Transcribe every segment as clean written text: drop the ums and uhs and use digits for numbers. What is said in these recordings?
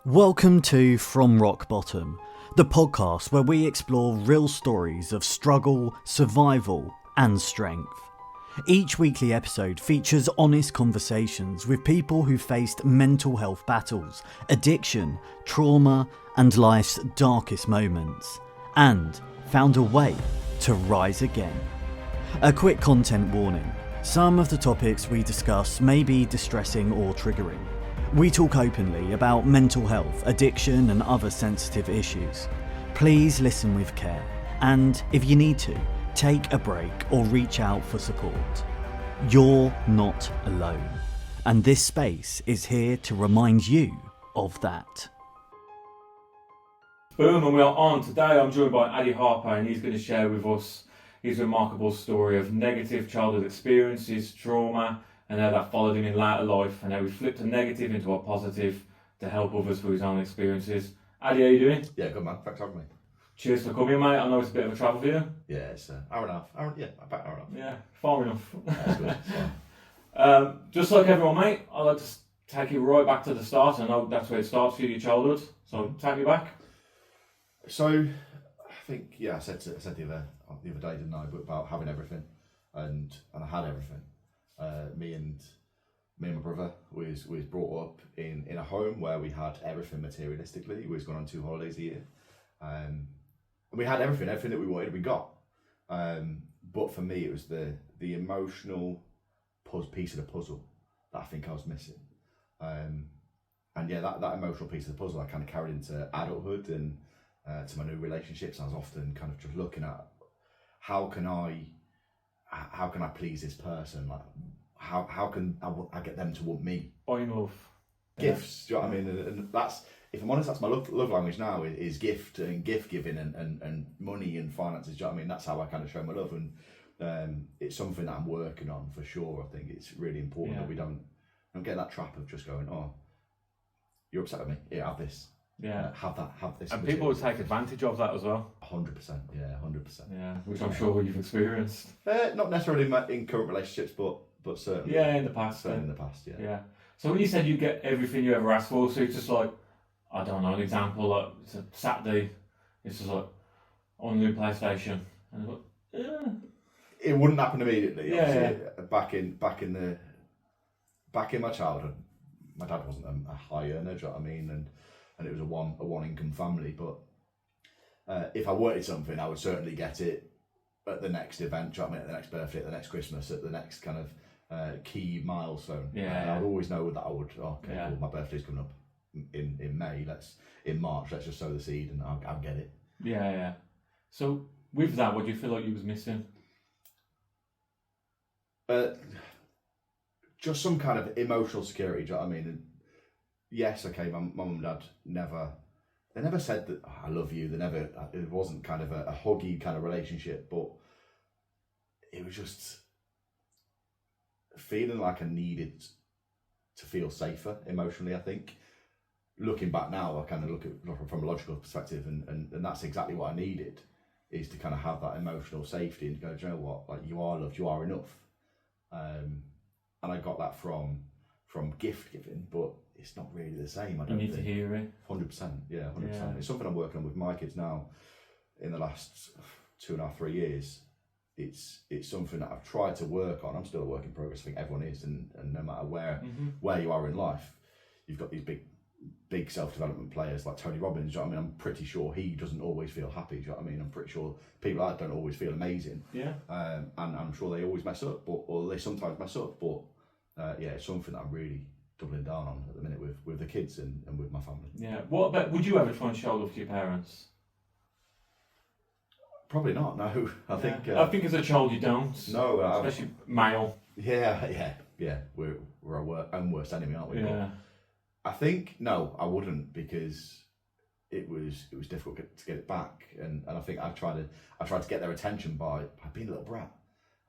Welcome to From Rock Bottom, the podcast where we explore real stories of struggle, survival, and strength. Each weekly episode features honest conversations with people who faced mental health battles, addiction, trauma, and life's darkest moments, and found a way to rise again. A quick content warning: some of the topics we discuss may be distressing or triggering. We talk openly about mental health, addiction, and other sensitive issues. Please listen with care, and if you need to, take a break or reach out for support. You're not alone, and this space is here to remind you of that. Boom, and we are on. Today I'm joined by Adi Harper, and he's going to share with us his remarkable story of negative childhood experiences, trauma, and how that followed him in later life, and how he flipped a negative into a positive to help others through his own experiences. Adi, how you doing? Yeah, good man. Thanks for having me. Cheers for coming, mate. I know it's a bit of a travel for you. Yeah, it's an hour and a half. About an hour and a half. Yeah, far enough. That's good. It's fine. Just like everyone, mate, I'd like to take you right back to the start. I know that's where it starts for you, your childhood. So take me back. So, I think, I said the other day, didn't I, about having everything, and I had everything. Me and my brother was brought up in a home where we had everything materialistically. We was going on 2 holidays a year, and we had everything that we wanted, we got. But for me, it was the emotional piece of the puzzle that I think I was missing. And yeah, that emotional piece of the puzzle I kind of carried into adulthood and to my new relationships. I was often kind of just looking at how can I please this person? Like, how can I get them to want me? Buying love. Gifts, do you know what I mean? And that's, if I'm honest, that's my love language now, is gift and gift giving and money and finances, do you know what I mean? That's how I kind of show my love, and it's something that I'm working on for sure. I think it's really important that we don't get that trap of just going, oh, you're upset with me, here, have this. Yeah. Have this. And people would take advantage of that as well. 100%, yeah, 100%. Yeah, which I'm sure you've experienced. Not necessarily in current relationships, but certainly. Yeah, in the past. Certainly in the past, yeah. Yeah. So when you said you get everything you ever asked for, so it's just like, I don't know, an example, like it's a Saturday, it's just like, on the new PlayStation, and I'm like, yeah. It wouldn't happen immediately. Yeah. Back in my childhood, my dad wasn't a high earner, do you know what I mean? And it was a one income family, but if I wanted something, I would certainly get it at the next event, do you know what I mean? At the next birthday, at the next Christmas, at the next kind of key milestone. Yeah. I'd always know that I would. Okay, Yeah. cool, my birthday's coming up in May. In March. Let's just sow the seed, and I'll get it. Yeah. So with that, what do you feel like you was missing? Just some kind of emotional security, do you know what I mean? And yes, okay, my mum and dad never said that, oh, I love you. It wasn't kind of a huggy kind of relationship, but it was just feeling like I needed to feel safer emotionally, I think. Looking back now, I kind of look at it from a logical perspective, and that's exactly what I needed, is to kind of have that emotional safety and go, do you know what, like, you are loved, you are enough. And I got that from gift giving, but it's not really the same. I don't You need to hear it. 100%, yeah, 100%. Yeah. It's something I'm working on with my kids now. In the last 2.5, 3 years, it's something that I've tried to work on. I'm still a work in progress. I think everyone is, and no matter where you are in life, you've got these big self-development players like Tony Robbins. Do you know what I mean? I'm pretty sure he doesn't always feel happy. Do you know what I mean? I'm pretty sure people like that don't always feel amazing. Yeah. And I'm sure they always mess up, or they sometimes mess up. But it's something that I'm really doubling down on at the minute with the kids and with my family. Yeah. What about, would you ever try and show love to your parents? Probably not. No, I think as a child you don't. No, especially male. Yeah. We're our own worst enemy, aren't we? Yeah. But I think no, I wouldn't, because it was difficult to get it back, and I think I tried to get their attention by being a little brat,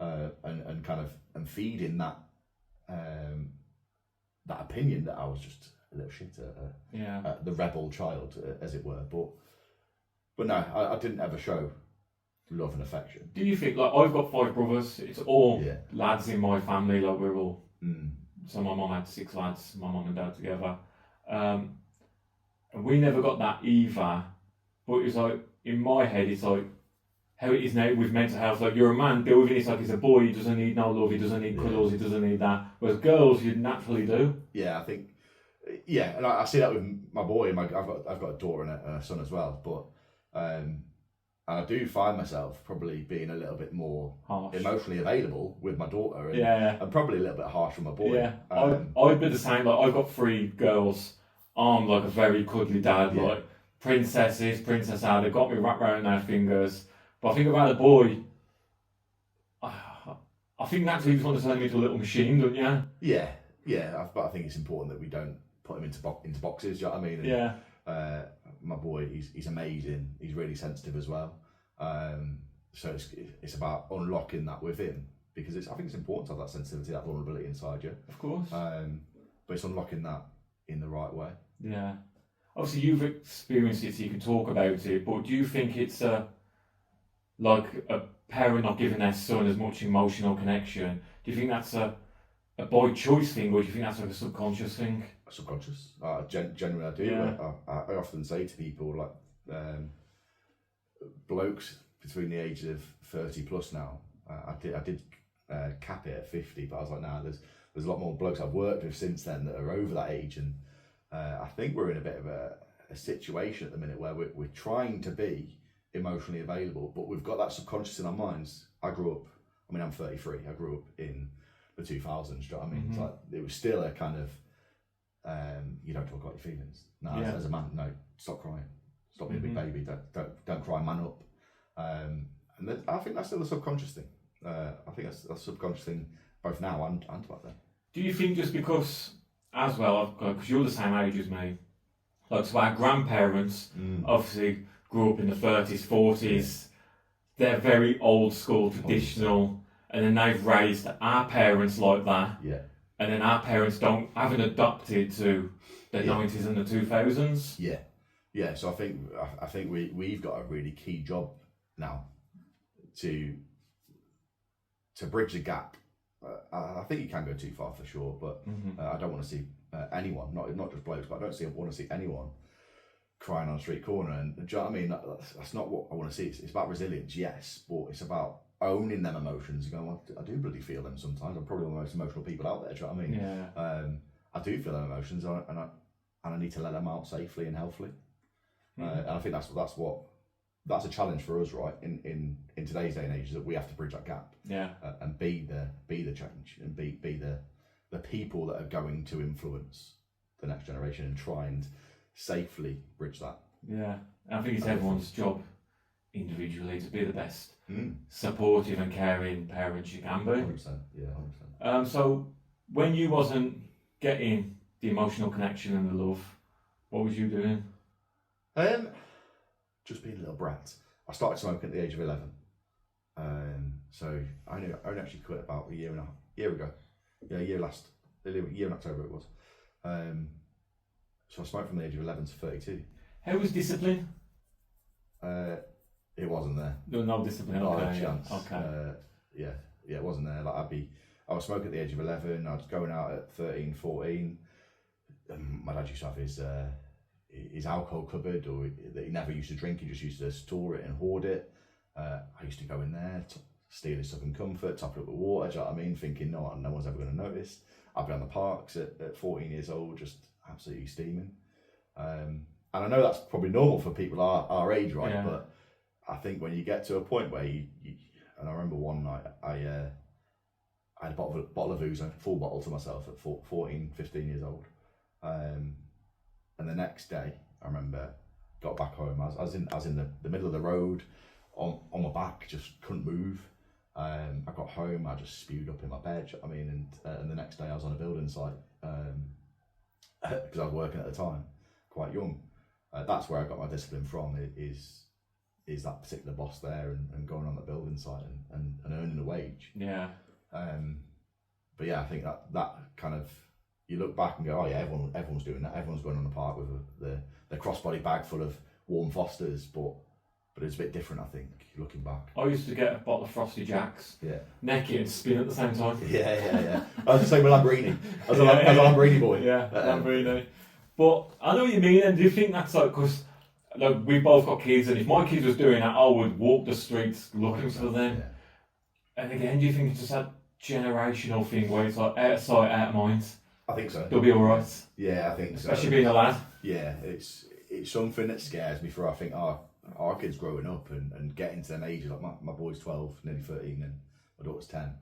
and kind of feeding that opinion that I was just a little shit, the rebel child, as it were. But no, I didn't ever show love and affection. Do you think, like, I've got 5 brothers, it's all lads in my family, like, we're all, so my mum had 6 lads, my mum and dad together. And we never got that either. But it's like, in my head, it's like, how it is now with mental health. Like, you're a man, but within it's like, he's a boy, he doesn't need no love, he doesn't need cuddles, he doesn't need that. Whereas girls, you naturally do. Yeah, I think, and I see that with my boy. I've got a daughter and a son as well. But and I do find myself probably being a little bit more Harsh. Emotionally available with my daughter, and probably a little bit harsh with my boy. Yeah, I'd be the same. Like, I've got 3 girls. I'm like a very cuddly dad. Yeah. Like, princesses, princess Ad, they've got me wrapped around their fingers. But I think about a boy, I think naturally you just want to turn him into a little machine, don't you? Yeah. But I think it's important that we don't put him into boxes. Do you know what I mean? And, my boy, he's amazing. He's really sensitive as well. So it's about unlocking that with him, because I think it's important to have that sensitivity, that vulnerability inside you. Of course. But it's unlocking that in the right way. Yeah. Obviously, you've experienced it, so you can talk about it. But do you think it's like a parent not giving their son as much emotional connection? Do you think that's a by choice thing, or do you think that's like a subconscious thing? Subconscious. Generally, I do. Yeah. I often say to people, like, blokes between the ages of 30 plus now. I did cap it at 50, but I was like, nah, there's a lot more blokes I've worked with since then that are over that age, and I think we're in a bit of a situation at the minute where we're trying to be emotionally available, but we've got that subconscious in our minds. I'm 33. I grew up in the 2000s. Do you know what I mean? It's like, it was still a kind of you don't talk about your feelings. No, as a man, no, stop crying, stop being a big baby, don't cry, man up. And then, I think that's still a subconscious thing. I think that's a subconscious thing both now and back then. Do you think just because, as well, because you're the same age as me, like, so our grandparents obviously grew up in the 30s, 40s, they're very old school, traditional, and then they've raised our parents like that. Yeah. And then our parents haven't adopted to the 90s and the 2000s. Yeah. So I think we've got a really key job now to bridge the gap. I think you can go too far for sure, but I don't want to see anyone, not just blokes, but I don't want to see anyone crying on a street corner. And do you know what I mean? That's not what I want to see. It's about resilience, yes, but it's about owning them emotions. Going, well, I do bloody feel them sometimes. I'm probably one of the most emotional people out there. Do you know what I mean? Yeah. I do feel them emotions, and I need to let them out safely and healthily. And I think that's a challenge for us, right? In today's day and age, is that we have to bridge that gap. Yeah. And be the change, and be the people that are going to influence the next generation, and try and safely bridge that. Yeah. And I think it's everyone's job individually to be the best supportive and caring parents you can be. 100%. Yeah, 100%. So when you wasn't getting the emotional connection and the love, what was you doing? Just being a little brat. I started smoking at the age of 11. So I only actually quit about a year ago. Yeah, a year in October it was. So I smoked from the age of 11 to 32. How was discipline? It wasn't there. No discipline. Not Okay. a chance. Okay. It wasn't there. Like, I was smoking at the age of 11. I was going out at 13, 14. My dad used to have his alcohol cupboard, or that he never used to drink. He just used to store it and hoard it. I used to go in there, steal his Southern Comfort, top it up with water. Do you know what I mean? Thinking no one's ever going to notice. I'd be on the parks at 14 years old, just absolutely steaming. And I know that's probably normal for people our age, right? Yeah. But I think when you get to a point where you and I remember one night I had a bottle of Ouzo, full bottle to myself at 14, 15 years old. And the next day, I remember, got back home. I was in the middle of the road, on my back, just couldn't move. I got home, I just spewed up in my bed. I mean, and the next day I was on a building site because I was working at the time, quite young. That's where I got my discipline from. Is that particular boss there and going on the building site and earning a wage. Yeah. But yeah, I think that kind of, you look back and go, oh yeah, everyone's doing that. Everyone's going on the park with the crossbody bag full of warm Fosters, but it's a bit different, I think, looking back. I used to get a bottle of Frosty Jacks, neck it and spin at the same time. Yeah. I was the same with Lambrini. I was a Lambrini boy. Yeah, Lambrini. But I know what you mean, and do you think that's like, because like, we both got kids, and if my kids was doing that, I would walk the streets looking for them. Yeah. And again, do you think it's just that generational thing where it's like out of sight, out of mind? I think so. They'll be alright. Yeah, I think Especially so. being a lad. Yeah, it's something that scares me for, I think, our kids growing up and getting to them ages. Like my boy's 12, nearly 13, and my daughter's 10.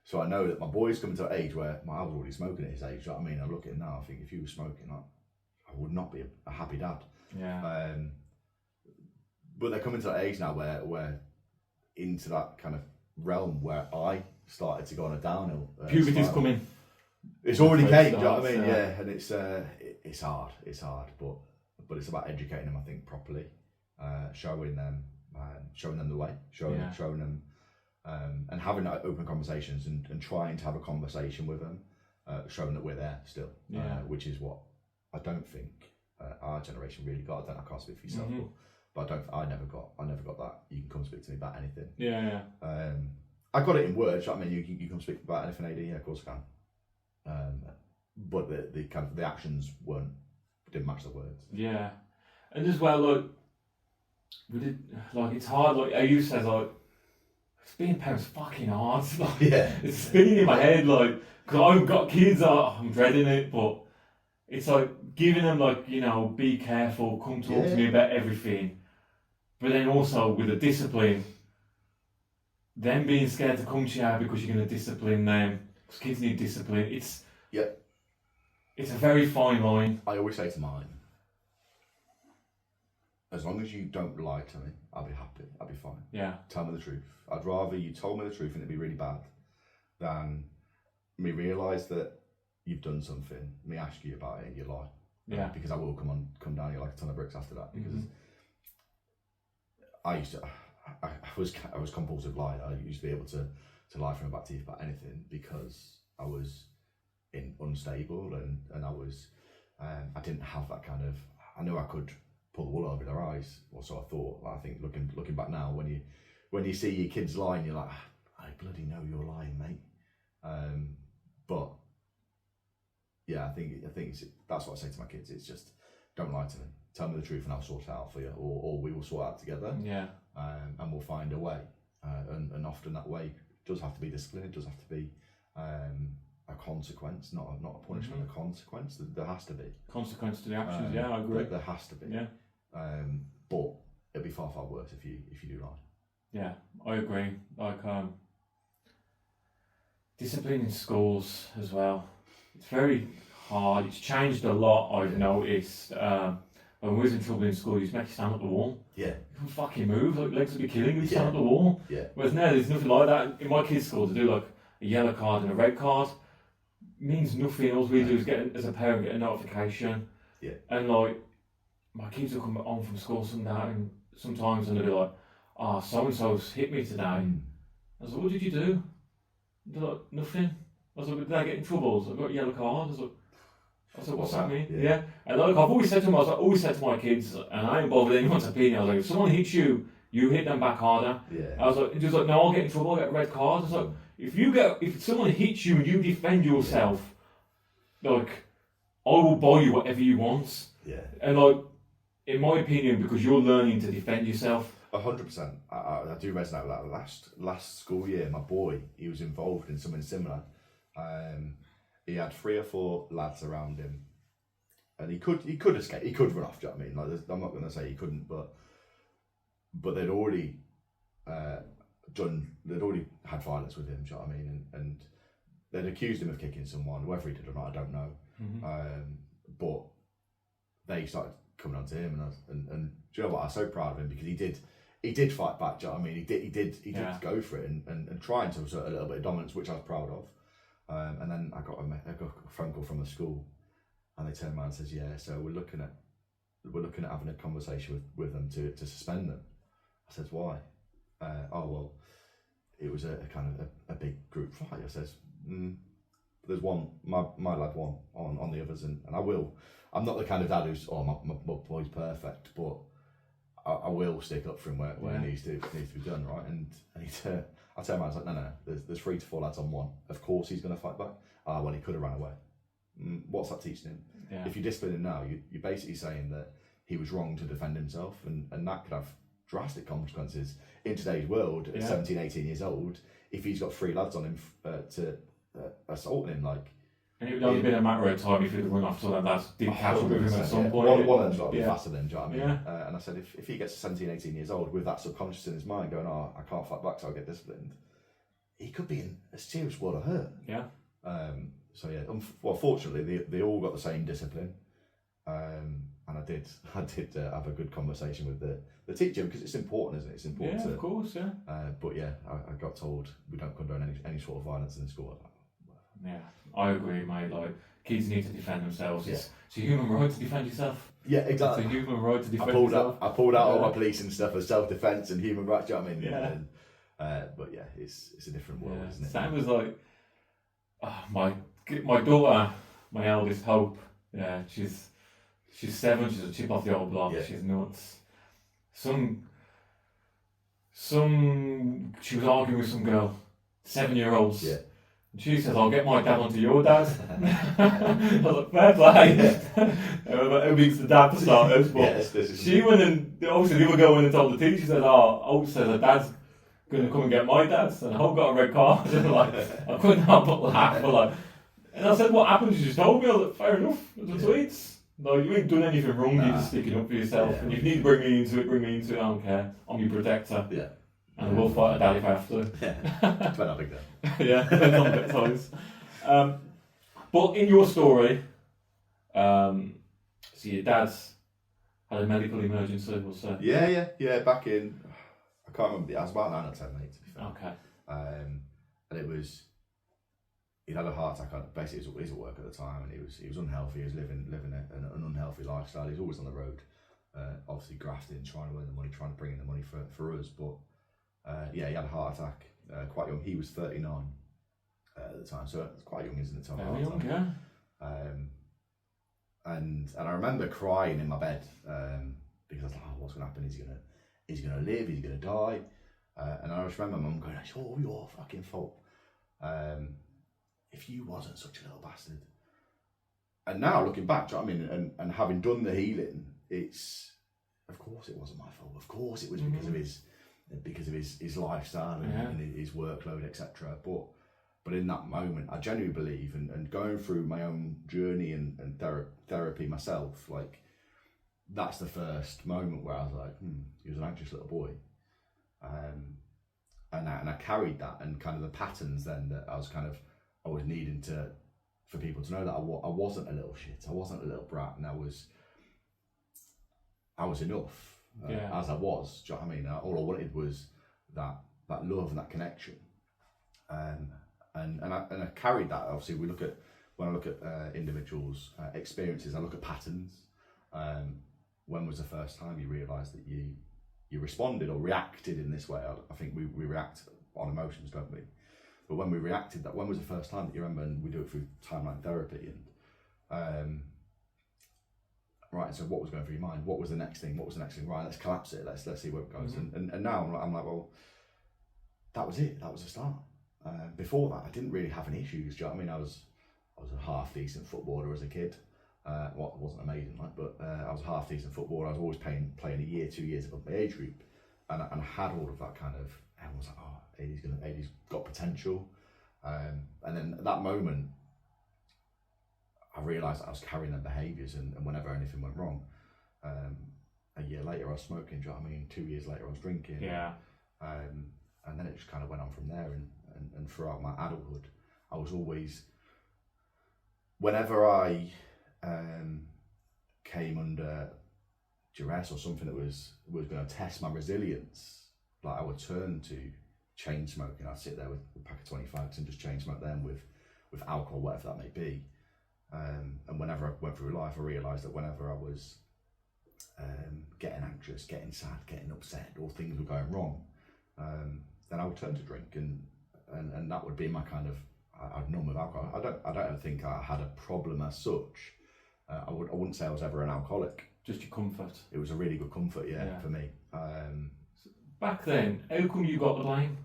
So I know that my boy's coming to an age where I was already smoking at his age. You know what I mean? I look at him now, I think if he was smoking, I would not be a happy dad. Yeah. But they're coming to that age now where into that kind of realm where I started to go on a downhill. Puberty's coming. It's already came, do you know starts, what I mean? Yeah, and it's hard, but it's about educating them, I think, properly, showing them the way, showing them, and having open conversations and trying to have a conversation with them, showing that we're there still, which is what I don't think our generation really got. I can't speak for yourself, but I never got that. You can come speak to me about anything. Yeah. I got it in words. You know what I mean, you can speak about anything, AD. Yeah, of course I can. But the kind of the actions didn't match the words. Yeah, and as well, like it's hard. Like you said, like being a parent's fucking hard. Like, Yeah, it's spinning in my head. Like, because I've got kids, I'm dreading it, but it's like giving them like, you know, be careful, come talk to me about everything, but then also with the discipline, them being scared to come to you because you're going to discipline them. Because kids need discipline. It's a very fine line. I always say to mine, as long as you don't lie to me, I'll be happy. I'll be fine. Yeah. Tell me the truth. I'd rather you told me the truth and it'd be really bad than me realise that you've done something, me ask you about it and you lie. Yeah. Because I will come down here like a ton of bricks after that. Because I was compulsive liar. I used to be able to lie from my back teeth about anything because I was unstable and I was I didn't have that kind of. I knew I could pull the wool over their eyes, or so I thought. I think looking back now, when you see your kids lying, you're like, I bloody know you're lying, mate. But yeah, I think that's what I say to my kids. It's just don't lie to me. Tell me the truth and I'll sort it out for you, or we will sort it out together. Yeah. And we'll find a way. And often that way does have to be discipline. It does have to be a consequence, not a punishment. A consequence. There has to be consequence to the actions. Yeah, I agree. There has to be. Yeah. But it'll be far worse if you do lie. Yeah, I agree. Like discipline in schools as well. It's very hard. It's changed a lot. I've noticed. When we was in trouble in school, you used to make you stand up the wall. Yeah. You can't fucking move. Like legs would be killing you. Stand up the wall. Yeah. Whereas now there's nothing like that. In my kids' school, to do like a yellow card and a red card means nothing. All we do is as a parent, get a notification. Yeah. And like my kids will come home from school sometimes and they'll be like, so and so's hit me today. I was like, what did you do? They're like, nothing. I was like, did I get in trouble? I was like, I got a yellow card. I was like, what's that mean? Yeah. And like, I've always said to them, always said to my kids, and I ain't bothered anyone's opinion. I was like, if someone hits you, you hit them back harder. Yeah. I was like, just like, no, I'll get in trouble. I'll get a red card. I was like, if someone hits you and you defend yourself, like, I will buy you whatever you want. Yeah. And like, in my opinion, because you're learning to defend yourself. 100%. I do resonate with that. Last school year, my boy, he was involved in something similar. He had 3 or 4 lads around him, and he could escape. He could run off. Do you know what I mean? Like, I'm not going to say he couldn't, but they'd already They'd already had violence with him. Do you know what I mean? And they'd accused him of kicking someone, whether he did or not, I don't know. But they started coming on to him, and do you know what? I was so proud of him because he did fight back. Do you know what I mean? He did go for it and trying to assert a little bit of dominance, which I was proud of. And then I got a phone call from the school, and they turned around and says, "Yeah, so we're looking at having a conversation with them to suspend them." I said, "Why?" Oh well, it was a kind of a big group fight. I says, "There's one, my lad won on the others, and I will. I'm not the kind of dad who's my boy's perfect, but I will stick up for him where it needs to be done, right?" And I turned around and was like, no, there's 3 to 4 lads on one. Of course he's going to fight back. Well, he could have ran away. What's that teaching him? Yeah. If you discipline him now, you're basically saying that he was wrong to defend himself, and that could have drastic consequences in today's world at 17, 18 years old. If he's got 3 lads on him to assault him, like. And it would only been a matter of time if he'd run off to that lads did catch up with him at some point. One of them's got to be faster than him, do you know what I mean? Yeah. And I said, if he gets to 17, 18 years old with that subconscious in his mind going, oh, I can't fight back, so I'll get disciplined, he could be in a serious world of hurt. Yeah. So yeah, well, fortunately, they all got the same discipline. And I did have a good conversation with the teacher, because it's important, isn't it? It's important. Yeah, of course, yeah. But yeah, I got told we don't condone any sort of violence in the school. Yeah, I agree, mate. Like, kids need to defend themselves. It's a human right to defend yourself. Yeah, exactly. It's a human right to defend yourself. I pulled out all my policing stuff as self-defence and human rights. Do you know what I mean? Yeah. But yeah, it's a different world, isn't it? Same as like my daughter, my eldest Hope. Yeah, she's 7. She's a chip off the old block. Yeah. She's nuts. She was arguing with some girl, 7-year-olds. Yeah. And she says, "I'll get my dad onto your dad." I was like, fair play. Who beats the dad for starters? But she went and obviously the other girl went and told the teacher, said, Hope says her dad's going to come and get my dad. And Hope got a red card. And like, I couldn't help but laugh. But like, and I said, "What happened?" She just told me. I was like, fair enough. It's the tweets. No, you ain't done anything wrong. You're just sticking up for yourself. Yeah. And if you need to bring me into it. I don't care. I'm your protector. Yeah. And we'll fight a dad if I have to. Yeah. Depends how big though. Yeah, depends on the size. But in your story, so your dad's had a medical emergency, we'll say. Yeah. Back in, I can't remember. I was about 9 or 10, mate. To be fair. Okay. And it was. He'd had a heart attack. Basically, he was at work at the time, and he was unhealthy. He was living an unhealthy lifestyle. He was always on the road, obviously grafting, trying to earn the money, trying to bring in the money for us. But he had a heart attack quite young. He was 39 at the time, so it's quite young, isn't it? Very young, yeah. And I remember crying in my bed because I was like, "Oh, what's going to happen? Is he gonna live? Is he gonna die?" And I just remember Mum going, "It's all your fucking fault. If you wasn't such a little bastard." And now looking back, do you know what I mean, and having done the healing, it's, of course it wasn't my fault. Of course it was because of his lifestyle and his workload, etc. But in that moment, I genuinely believe, and going through my own journey and therapy myself, like, that's the first moment where I was like, he was an anxious little boy. And I carried that, and kind of the patterns then that I was needing for people to know that I wasn't a little shit, I wasn't a little brat, and I was enough as I was. Do you know what I mean? All I wanted was that love and that connection, and I carried that. Obviously, when I look at individuals' experiences, I look at patterns. When was the first time you realised that you responded or reacted in this way? I think we react on emotions, don't we? But when we reacted, when was the first time that you remember? And we do it through timeline therapy. And right, so what was going through your mind? What was the next thing? Right, let's collapse it. Let's see where it goes. Mm-hmm. And now I'm like, well, that was it. That was the start. Before that, I didn't really have any issues. Do you know what I mean? I was a half decent footballer as a kid. It wasn't amazing, but I was a half decent footballer. I was always playing a year, 2 years above my age group, and I had all of that kind of. Everyone was like, "Oh, Adi's got potential," and then at that moment, I realised that I was carrying them behaviours, and whenever anything went wrong, a year later I was smoking. Do you know what I mean? 2 years later I was drinking. Yeah. And then it just kind of went on from there, and throughout my adulthood, I was always, whenever I came under duress or something that was going to test my resilience, like, I would turn to chain smoking. I'd sit there with a pack of 25s and just chain smoke them with alcohol, whatever that may be. And whenever I went through life, I realised that whenever I was getting anxious, getting sad, getting upset, or things were going wrong, then I would turn to drink, and that would be my kind of. I'd numb with alcohol. I don't ever think I had a problem as such. I wouldn't say I was ever an alcoholic. Just your comfort. It was a really good comfort, for me. Back then, how come you got the blame?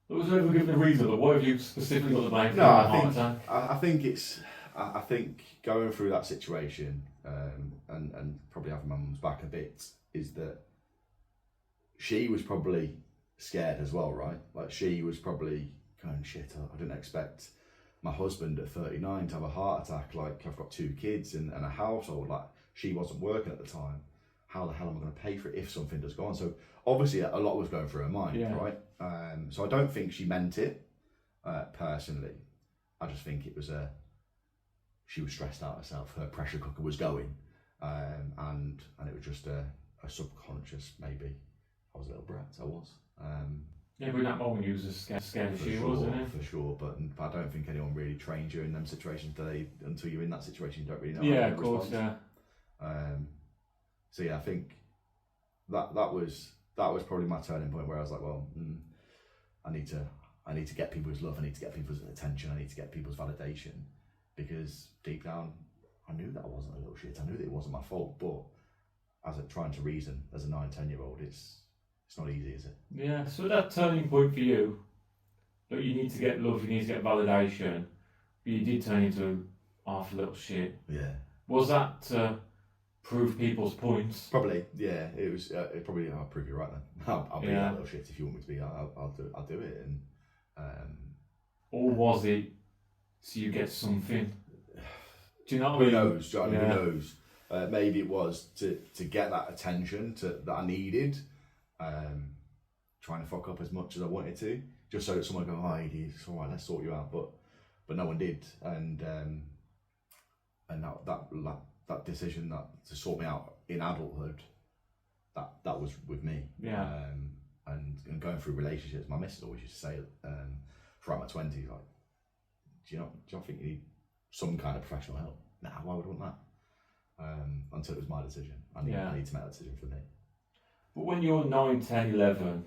Was there ever given a reason, but why have you specifically got the blame for the heart attack? I think it's. I think going through that situation and probably having my mum's back a bit is that she was probably scared as well, right? Like she was probably going, shit, I didn't expect my husband at 39 to have a heart attack. Like I've got 2 kids and a household. Like she wasn't working at the time. How the hell am I going to pay for it if something does go on? So obviously a lot was going through her mind, right? So I don't think she meant it personally. I just think it was she was stressed out herself. Her pressure cooker was going, and it was just a subconscious maybe. I was a little brat. I was. Yeah, but in that moment you was as scared as she was, wasn't it? For sure, but I don't think anyone really trains you in them situations. Until you're in that situation, you don't really know. Yeah, of course, respond. So yeah, I think that was probably my turning point where I was like, well, I need to get people's love. I need to get people's attention. I need to get people's validation, because deep down, I knew that I wasn't a little shit. I knew that it wasn't my fault, but as trying to reason as a 9-10-year-old, it's not easy, is it? Yeah. So that turning point for you, that you need to get love, you need to get validation, but you did turn into half a little shit. Yeah. Was that to prove people's points? Probably. Yeah. It was. It probably. I'll prove you right then. I'll be that little shit if you want me to be. I'll do it. And or was it so you get something? Do you know what I mean? Who knows? Who knows? Maybe it was to get that attention that I needed. Trying to fuck up as much as I wanted to, just so that someone would go, "Oh, Adi, it's all right, let's sort you out." But no one did, and that decision to sort me out in adulthood, that was with me. Yeah. And going through relationships, my missus always used to say, throughout my 20s, like, do you not think you need some kind of professional help? Nah, why would I want that? Until it was my decision. I need to make that decision for me. But when you're 9, 10, 11,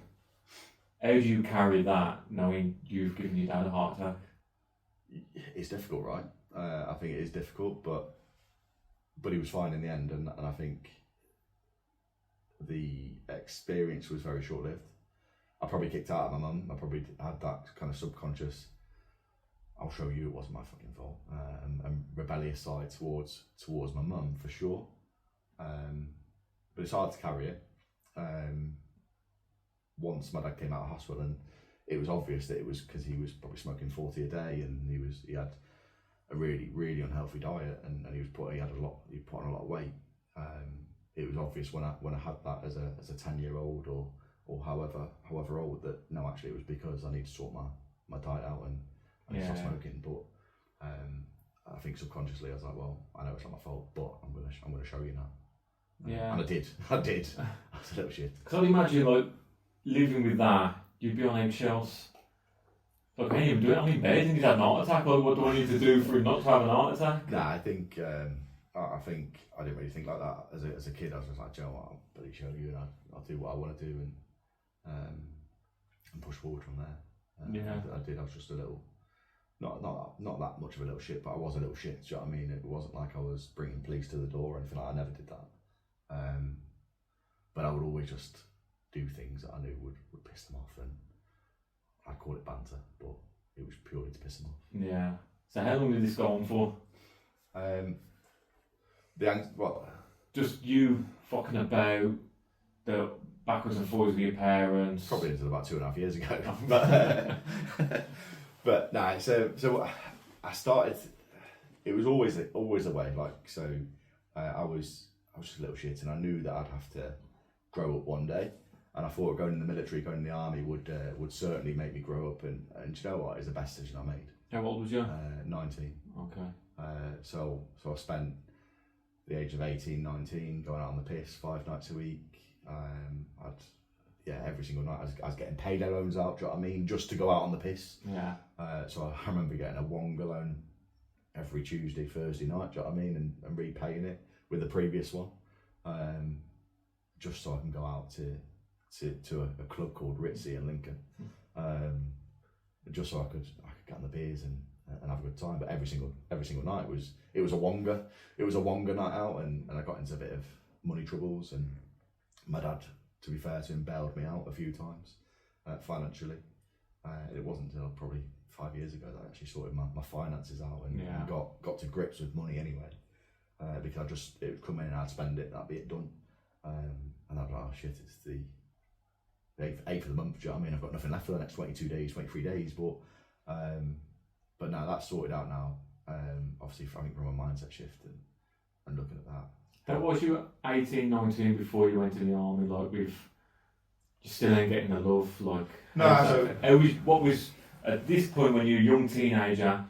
how do you carry that, knowing you've given your dad a heart attack? It's difficult, right? I think it is difficult, but he was fine in the end, and I think the experience was very short-lived. I probably kicked out at my mum. I probably had that kind of subconscious, I'll show you it wasn't my fucking fault, and rebellious side towards my mum, for sure. But it's hard to carry it. Once my dad came out of hospital, and it was obvious that it was because he was probably smoking 40 a day, and he had a really, really unhealthy diet, and he put on a lot of weight. It was obvious when I had that as a 10-year-old or however old, that no, actually it was because I need to sort my diet out and stop smoking. But I think subconsciously I was like, well, I know it's not my fault, but I'm gonna show you now. Yeah. And I did. I was a little shit. Because I'd imagine, like, living with that, you'd be on eggshells. Like, I can't even do it. I'm in bed and he's had an heart attack. Like, what do I need to do for him not to have an heart attack? Nah, I think I didn't really think like that as a kid. I was just like, Joe, I'll bloody show you, and I'll do what I want to do, and push forward from there. I did. I was just a little, not that much of a little shit, but I was a little shit. Do you know what I mean? It wasn't like I was bringing police to the door or anything like that. I never did that. But I would always just do things that I knew would piss them off, and I call it banter, but it was purely to piss them off. Yeah. So how long did this go on for? Just you fucking about, the backwards and forwards with your parents. Probably until about 2.5 years ago. but no. So I started. It was always a way. Like, so, I was just a little shit, and I knew that I'd have to grow up one day. And I thought going in the military, going in the army would certainly make me grow up. And you know what? It's the best decision I made. How old was you? 19. Okay. So I spent the age of 18, 19 going out on the piss 5 nights a week. Every single night I was getting payday loans out. Do you know what I mean? Just to go out on the piss. Yeah. So I remember getting a Wonga loan every Tuesday, Thursday night. Do you know what I mean? And repaying it with the previous one, just so I can go out to a club called Ritzy in Lincoln, just so I could get on the beers and have a good time. But every single night it was a Wonga night out, and I got into a bit of money troubles, and my dad, to be fair to him, bailed me out a few times financially. It wasn't until probably 5 years ago that I actually sorted my finances out and got to grips with money anyway. Because it would come in and I'd spend it, that'd be it done. And I'd be like, oh shit, it's the 8th of the month, do you know what I mean? I've got nothing left for the next 22 days, 23 days, but now that's sorted out now. Obviously, I think from a mindset shift and looking at that. That was you 18, 19 before you went to the army, like you still ain't getting the love, like. What was at this point when you're a young teenager,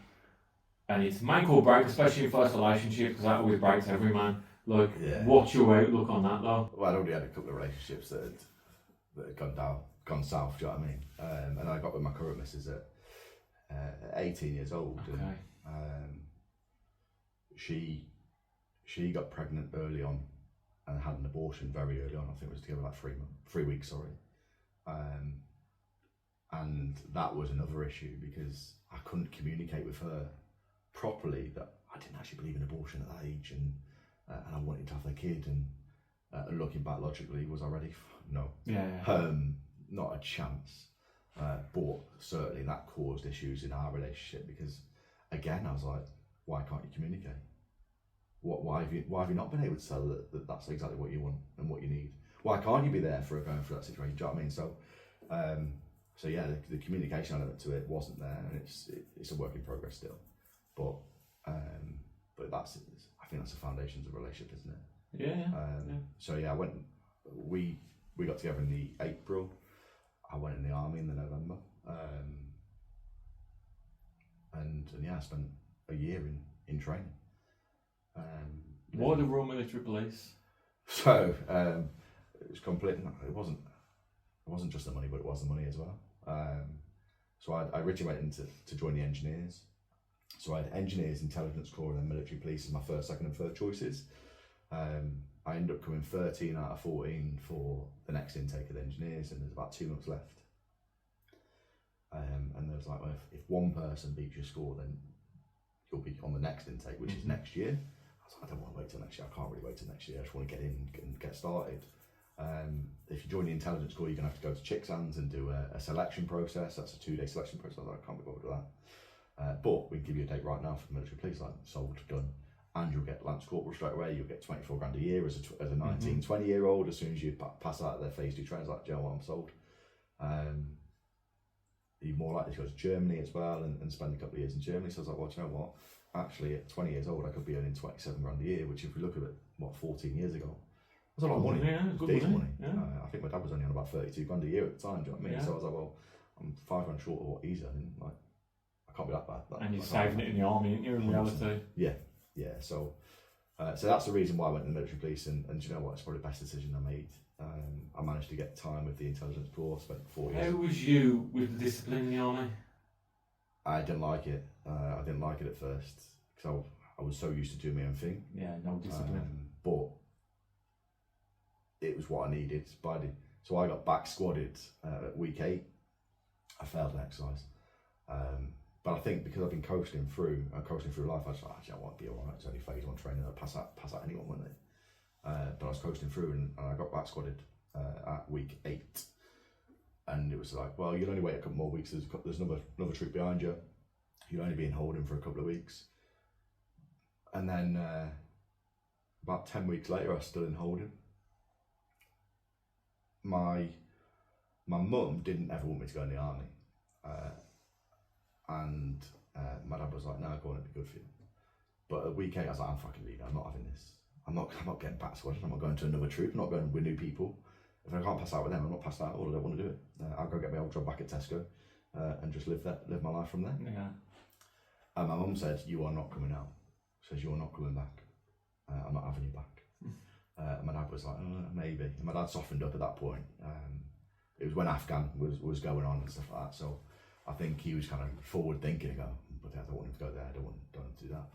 and it's make or break, especially in first relationship, because that always breaks every man. Like, what's your outlook on that though? Well, I'd already had a couple of relationships that had gone south. Do you know what I mean? And I got with my current missus at 18 years old. Okay. And she got pregnant early on and had an abortion very early on. I think it was together like 3 weeks, sorry. And that was another issue because I couldn't communicate with her properly that I didn't actually believe in abortion at that age, and I wanted to have a kid. And looking back logically, was I ready? No. Not a chance. But certainly that caused issues in our relationship because, again, I was like, why can't you communicate? Why have you not been able to tell that that's exactly what you want and what you need? Why can't you be there for her going through that situation? Do you know what I mean? So yeah, the communication element to it wasn't there, and it's a work in progress still. But I think that's the foundations of a relationship, isn't it? So yeah, we got together in the April. I went in the army in the November, and yeah, I spent a year in training. Why the Royal Military Police? So it was complete. It wasn't just the money, but it was the money as well. So I originally went to join the engineers. So I had engineers, intelligence corps, and then military police as my first, second, and third choices. I ended up coming 13 out of 14 for the next intake of the engineers, and there's about 2 months left. And there was like, well, if one person beats your score, then you'll be on the next intake, which is next year. I was like, I don't want to wait till next year. I can't really wait till next year. I just want to get in and get started. If you join the intelligence corps, you're going to have to go to Chicksands and do a selection process. That's a 2-day selection process. I can't be bothered with that. But we can give you a date right now for the military police, like sold, done. And you'll get Lance Corporal straight away. You'll get 24 grand a year as a 19, 20-year-old. As soon as you pass out of their phase 2 training, like, do you know what, I'm sold. You're more likely to go to Germany as well and spend a couple of years in Germany. So I was like, well, do you know what? Actually, at 20 years old, I could be earning 27 grand a year, which if we look at it, 14 years ago, that's a lot of money. Yeah, good Decent money. money. Yeah. I think my dad was only on about 32 grand a year at the time, do you know what I mean? Yeah. So I was like, well, I'm 5 grand short of what he's earning. Like, I can't be that bad. And you're saving it in the army, aren't you, in reality? Yeah. So that's the reason why I went to the military police, and do you know what? It's probably the best decision I made. I managed to get time with the intelligence corps, spent 4 years. How was you with the discipline in the army? I didn't like it. I didn't like it at first because I was so used to doing my own thing. Yeah, no discipline. But it was what I needed. So I got back squadded at week 8. I failed an exercise. But I think because I've been coasting through life, I was like, actually, I want to be alright. It's only phase 1 training. I'll pass out anyone, wouldn't they? But I was coasting through and I got back squadded at week 8. And it was like, well, you'll only wait a couple more weeks. There's another troop behind you. You'll only be in holding for a couple of weeks. And then about 10 weeks later, I was still in holding. My mum didn't ever want me to go in the army. And my dad was like, no, go on, it'd be good for you. But at week 8, I was like, I'm fucking leaving. I'm not having this. I'm not getting back squadded. I'm not going to another troop. I'm not going with new people. If I can't pass out with them, I'm not passing out at all. I don't want to do it. I'll go get my old job back at Tesco and just live my life from there. Yeah. And my mum said, you are not coming out. Says, you are not coming back. I'm not having you back. And my dad was like, maybe. And my dad softened up at that point. It was when Afghan was going on and stuff like that. So I think he was kind of forward thinking, but I don't want him to go there. I don't want him to do that.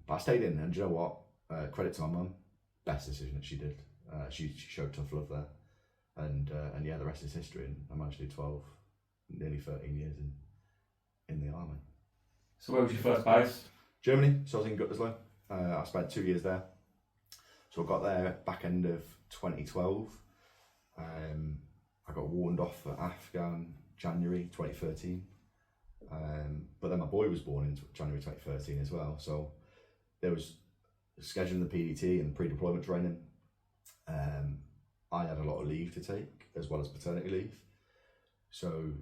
But I stayed in, and do you know what? Credit to my mum. Best decision that she did. She showed tough love there, and yeah, the rest is history. And I managed to do 12, nearly 13 years in the army. So where was your first base? Germany. So I was in Gütersloh. I spent 2 years there. So I got there at back end of 2012. I got warned off for Afghan January 2013. But then my boy was born in January 2013 as well. So there was scheduling the PDT and pre-deployment training. I had a lot of leave to take as well as paternity leave. So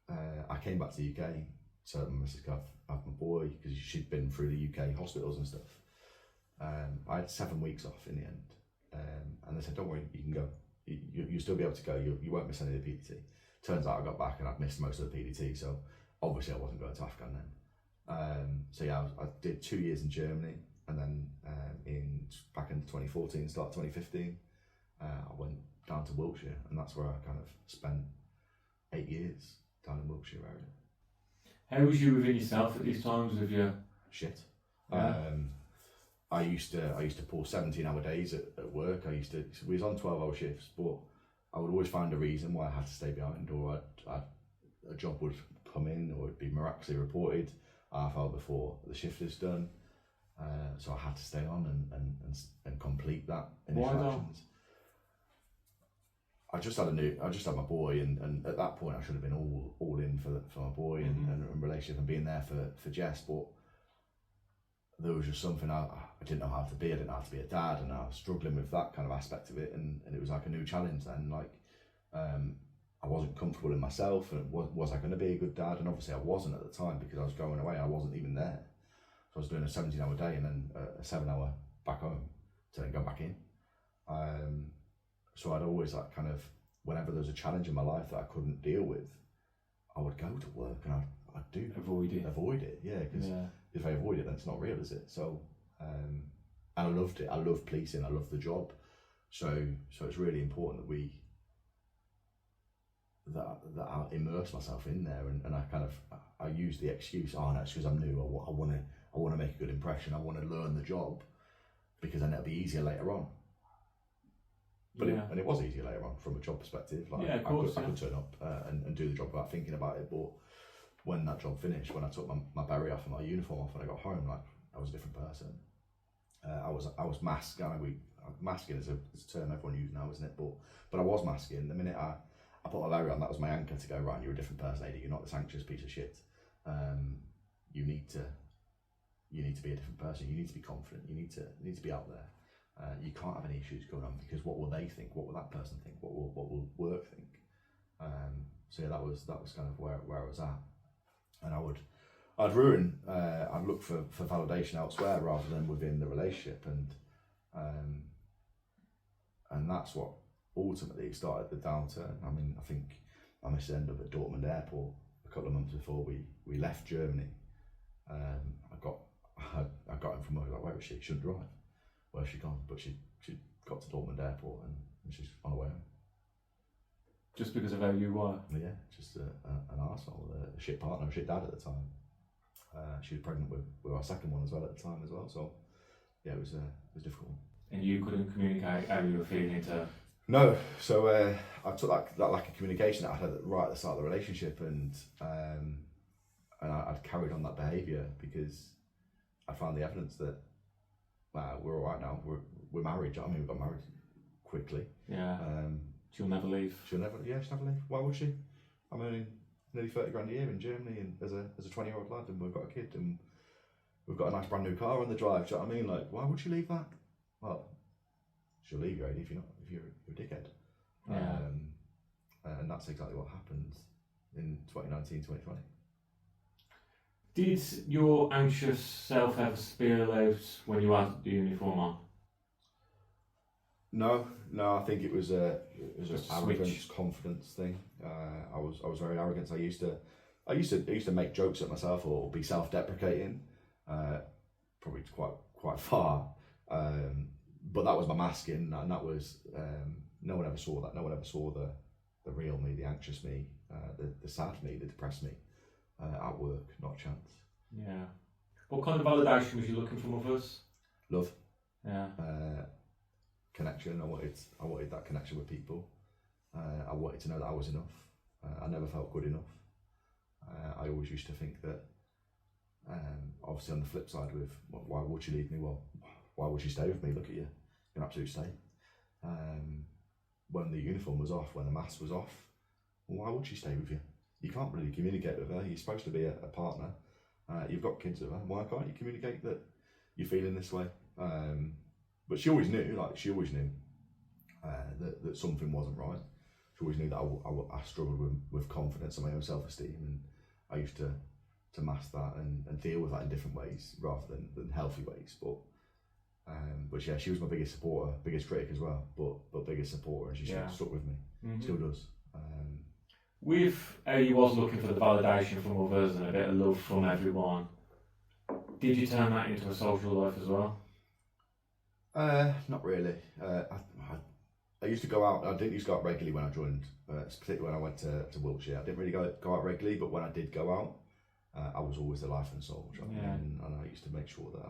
I came back to the UK to my missus have my boy because she'd been through the UK hospitals and stuff. I had 7 weeks off in the end. And they said, don't worry, you can go. You'll still be able to go. You won't miss any of the PDT. Turns out I got back and I'd missed most of the PDT. So obviously I wasn't going to Afghan then. So yeah, I did 2 years in Germany. And then back in 2014, start 2015, I went down to Wiltshire, and that's where I kind of spent 8 years down in Wiltshire area. How was you within yourself at these times with your Shit. Yeah. I used to pull 17-hour days at work. We was on 12-hour shifts, but I would always find a reason why I had to stay behind, or a job would come in, or it'd be miraculously reported half hour before the shift is done. So I had to stay on and complete that initial Why actions. I just had my boy, and at that point I should have been all in for my boy and relationship and being there for Jess, but there was just something I didn't know how to be. I didn't know how to be a dad, and I was struggling with that kind of aspect of it, and it was like a new challenge then. Like I wasn't comfortable in myself, and was I going to be a good dad? And obviously I wasn't at the time because I was going away. I wasn't even there. So I was doing a 17-hour day and then a 7-hour back home to then go back in. So I'd always like kind of, whenever there was a challenge in my life that I couldn't deal with, I would go to work and I'd do avoid it, yeah, because if I avoid it, then it's not real, is it? So and I loved it. I loved policing. I loved the job. So it's really important that I immerse myself in there, and I use the excuse, oh no, it's because I'm new. I want to make a good impression. I want to learn the job because then it'll be easier later on. But it was easier later on from a job perspective. Like of course, I could turn up and do the job without thinking about it. But when that job finished, when I took my beret off and my uniform off, when I got home, like I was a different person. I was masked. Masking is a term everyone uses now, isn't it? But I was masking. The minute I put my beret on, that was my anchor to go, right, you're a different person, Adi. You're not this anxious piece of shit. You need to be a different person. You need to be confident. You need to be out there. You can't have any issues going on because what will they think? What will that person think? What will work think? So yeah, that was kind of where I was at, and I'd look for validation elsewhere rather than within the relationship, and that's what ultimately started the downturn. I mean, I think I must end up at Dortmund airport a couple of months before we left Germany. I got him from work, like, where was she? She shouldn't drive. Where's she gone? But she got to Dortmund airport and she's on her way home. Just because of how you were? Yeah, just an arsehole, a shit partner, a shit dad at the time. She was pregnant with our second one as well at the time as well. So yeah, it was difficult. And you couldn't communicate how you were feeling to? No, so I took that lack of communication that I had right at the start of the relationship, and I'd carried on that behaviour because I found the evidence that we're all right now. We're married. I mean, we got married quickly. Yeah. She'll never leave. She'll never leave. Why would she? I'm earning nearly 30 grand a year in Germany, and as a 20-year-old lad, and we've got a kid, and we've got a nice brand new car on the drive. Do you know what I mean? Like, why would she leave that? Well, she'll leave you, Adi, if you're a dickhead. Yeah. And that's exactly what happened in 2019, 2020. Did your anxious self ever spill out when you had the uniform on? No. I think it was an arrogance, switch. Confidence thing. I was very arrogant. I used to make jokes at myself or be self-deprecating, probably quite far. But that was my masking, and that was no one ever saw that. No one ever saw the real me, the anxious me, the sad me, the depressed me at work. Not a chance. Yeah. What kind of validation was you looking from others? Love. Yeah. Connection. I wanted that connection with people. I wanted to know that I was enough. I never felt good enough. I always used to think that. Obviously, on the flip side, with why would you leave me? Well, why would you stay with me? Look at you, you're an absolute state. When the uniform was off, when the mask was off, well, why would she stay with you? you can't really communicate with her. You're supposed to be a partner. You've got kids with her. Why can't you communicate that you're feeling this way? But she always knew, that something wasn't right. She always knew that I struggled with confidence and my own self-esteem, and I used to mask that and deal with that in different ways rather than healthy ways. But yeah, she was my biggest supporter, biggest critic as well, but biggest supporter, and she stuck with me. Still does. With how you was looking for the validation from others and a bit of love from everyone, did you turn that into a social life as well? Not really. I used to go out. I didn't used to go out regularly when I joined, particularly when I went to Wiltshire. I didn't really go out regularly, but when I did go out, I was always the life and soul. And I used to make sure that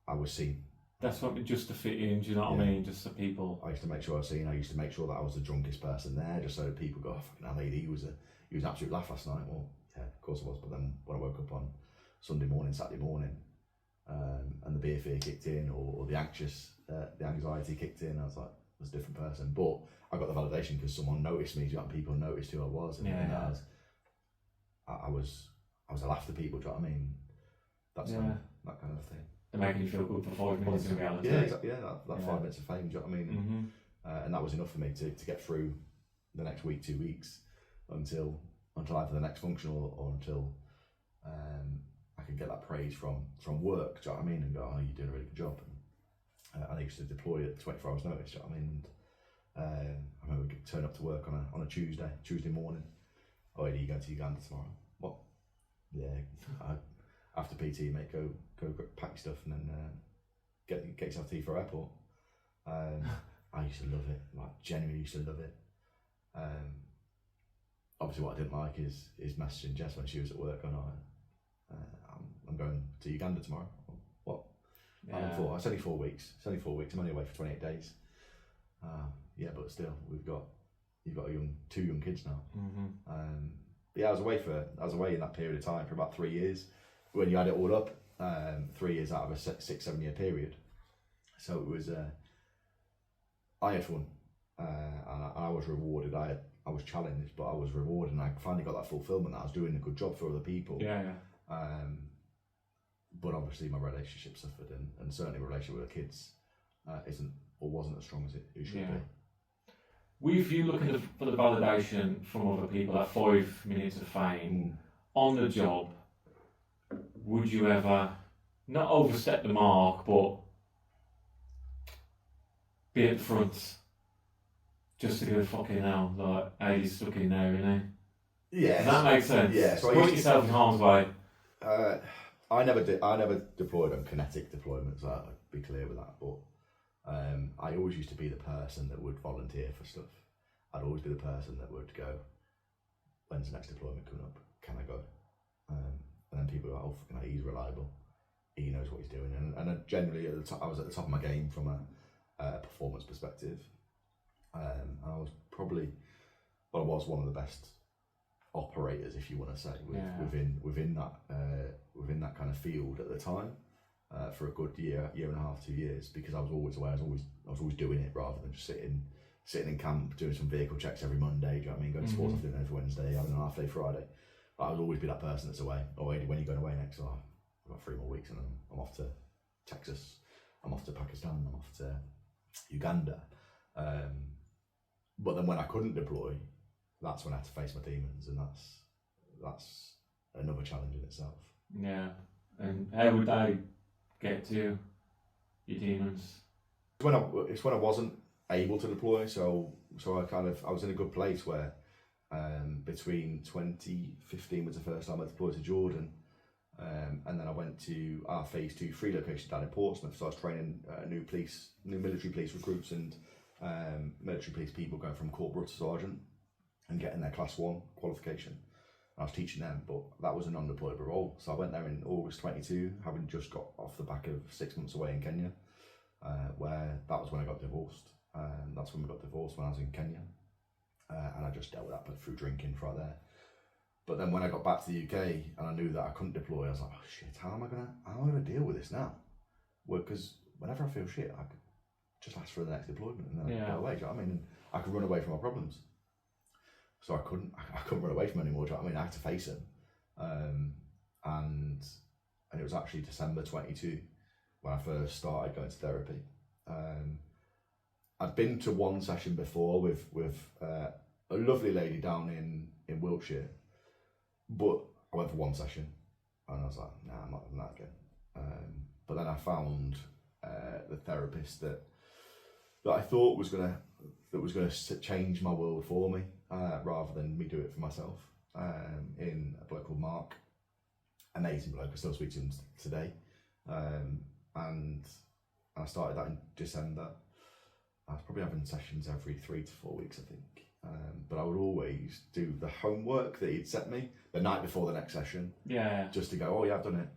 I was seen. That's what, just to fit in, do you know what I mean? Just so people. I used to make sure I was seen. I used to make sure that I was the drunkest person there, just so people go, oh, fucking hell, he was an absolute laugh last night. Well, yeah, of course I was. But then when I woke up on Sunday morning, Saturday morning, and the beer fear kicked in, or the anxiety kicked in, I was like, I was a different person. But I got the validation because someone noticed me. People noticed who I was, and I was a laugh to people. Do you know what I mean? That's that kind of thing. They're making you feel good for 5 minutes in reality. Yeah, exactly. Yeah, that 5 minutes of fame. Do you know what I mean? And that was enough for me to get through the next week, 2 weeks, until either the next function or until I could get that praise from work. Do you know what I mean? And go, oh, you're doing a really good job. And I used to deploy at 24 hours notice. Do you know what I mean? And I remember turning up to work on a Tuesday morning. Oh, are you going to Uganda tomorrow? What? Yeah. After PT, mate, go pack your stuff and then get yourself to Heathrow Airport. I used to love it. Like, genuinely used to love it. Obviously, what I didn't like is messaging Jess when she was at work. I'm going to Uganda tomorrow. What? Yeah. It's only 4 weeks. I'm only away for 28 days. Yeah, but still, you've got two young kids now. Yeah, I was away in that period of time for about 3 years. When you add it all up, 3 years out of a 6-7 year period. So it was, I had fun, and I was rewarded. I was challenged, but I was rewarded, and I finally got that fulfillment that I was doing a good job for other people. But obviously my relationship suffered, and certainly my relationship with the kids wasn't as strong as it should be. With you looking for the validation from other people, that 5 minutes of fame on the job, would you ever not overstep the mark, but be at the front just to go fucking hell, like, hey, he's stuck in there, you know? Yeah. Does that make sense? Yeah. So put yourself in harm's way. I never deployed on kinetic deployments. I'd be clear with that. But I always used to be the person that would volunteer for stuff. I'd always be the person that would go, when's the next deployment coming up? Can I go? And then people go, oh, fucking hell, he's reliable. He knows what he's doing. And generally, I was at the top of my game from a performance perspective. And I was I was one of the best operators, if you want to say, within that kind of field at the time, for a good year and a half, 2 years, because I was always away. I was always doing it rather than just sitting in camp doing some vehicle checks every Monday. Do you know what I mean? Going to sports afternoon every Wednesday, having a half day Friday. But I would always be that person that's away. Oh, when are you going away next? Oh, I've got 3 more weeks, and I'm off to Texas. I'm off to Pakistan. I'm off to Uganda. But then when I couldn't deploy, that's when I had to face my demons, and that's another challenge in itself. Yeah. And how would they get to your demons? It's when I wasn't able to deploy, so I was in a good place where between 2015 was the first time I deployed to Jordan, and then I went to our phase 2-3 location down in Portsmouth. So I was training new military police recruits and military police people going from corporal to sergeant and getting their class 1 qualification. I was teaching them, but that was a non-deployable role. So I went there in August 22, having just got off the back of 6 months away in Kenya, where that was when I got divorced. That's when we got divorced, when I was in Kenya. And I just dealt with that through drinking right there. But then when I got back to the UK and I knew that I couldn't deploy, I was like, oh shit, how am I gonna deal with this now? Well, because whenever I feel shit, I could just ask for the next deployment and then I could go away. Do you know what I mean? And I could run away from my problems. So I couldn't run away from him anymore. Do you know what I mean? I had to face him. And it was actually December 22 when I first started going to therapy. I'd been to one session before with a lovely lady down in Wiltshire, but I went for one session and I was like, nah, I'm not having that again. But then I found the therapist that I thought was gonna change my world for me, rather than me do it for myself. In a bloke called Mark, amazing bloke. I still speak to him today, and I started that in December. I was probably having sessions every 3 to 4 weeks, I think. But I would always do the homework that he'd set me the night before the next session. Yeah. Just to go, oh yeah, I've done it.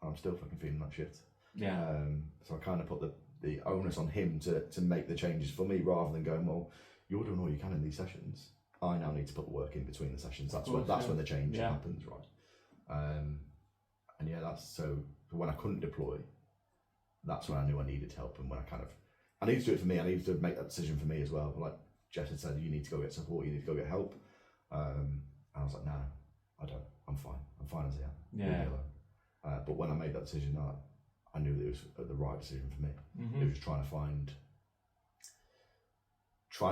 I'm still fucking feeling that shit. Yeah. So I kind of put the onus on him to make the changes for me, rather than going, well, you're doing all you can in these sessions. I now need to put the work in between the sessions. That's when the change happens, right? And yeah, that's so when I couldn't deploy, that's when I knew I needed help, and when I needed to do it for me. I needed to make that decision for me as well. Like Jess had said, you need to go get support. You need to go get help. And I was like, no, I don't. I'm fine. I'm fine as I am. Yeah. Leave me alone. But when I made that decision, I knew that it was the right decision for me. Mm-hmm. It was trying to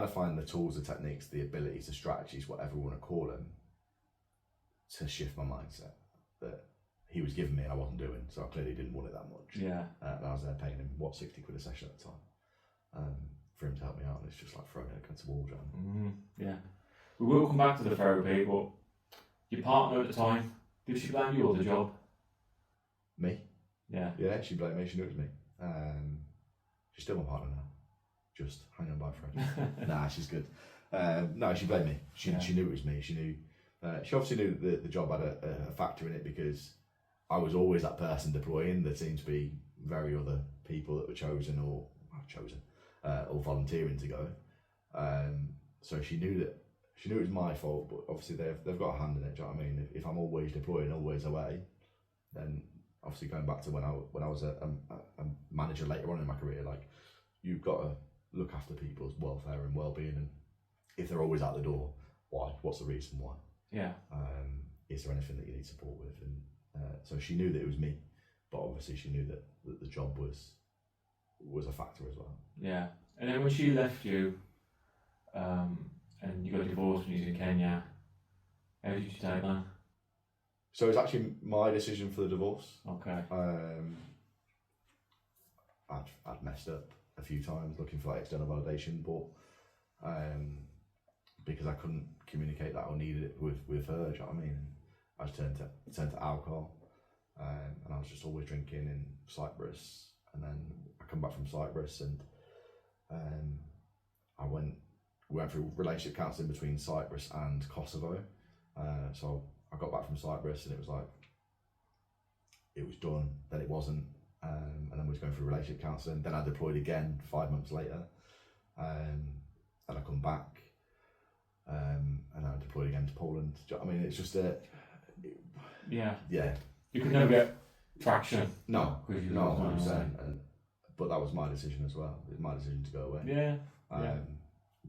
find the tools, the techniques, the abilities, the strategies, whatever you want to call them, to shift my mindset that he was giving me and I wasn't doing. So I clearly didn't want it that much. Yeah. And I was there paying him, 60 quid a session at the time, for him to help me out. And it's just like throwing it against the wall, John. Mm-hmm. Yeah. We will come back to the therapy, but your partner at the time, did she blame you or the job? Me? Yeah. Yeah, she blamed me. She knew it was me. She's still my partner now. Just hanging on by a thread. Nah, she's good. No, she blamed me. She knew it was me. She knew. She obviously knew that the job had a factor in it, because I was always that person deploying. There seemed to be very other people that were chosen or volunteering to go. So she knew it was my fault, but obviously they've got a hand in it. Do you know what I mean? If I'm always deploying, always away, then obviously going back to when I was a manager later on in my career, like, you've got to look after people's welfare and well-being, and if they're always out the door, why? What's the reason why? Yeah. Is there anything that you need support with? And so she knew that it was me, but obviously she knew that the job was a factor as well. Yeah. And then when she left you, and you got divorced when you was in Kenya, how did you take that? So it's actually my decision for the divorce. Okay. I'd messed up a few times looking for external validation, but because I couldn't communicate that or needed it with her, do you know what I mean? I just turned to alcohol, and I was just always drinking in Cyprus. And then I come back from Cyprus, and we went through relationship counselling between Cyprus and Kosovo. So I got back from Cyprus, and it was like, it was done, then it wasn't. And then we was going through relationship counselling. Then I deployed again 5 months later, and I come back, and I deployed again to Poland. Do you know what I mean? It's just yeah. You could never get traction. No, 100%. But that was my decision as well. It was my decision to go away. Yeah.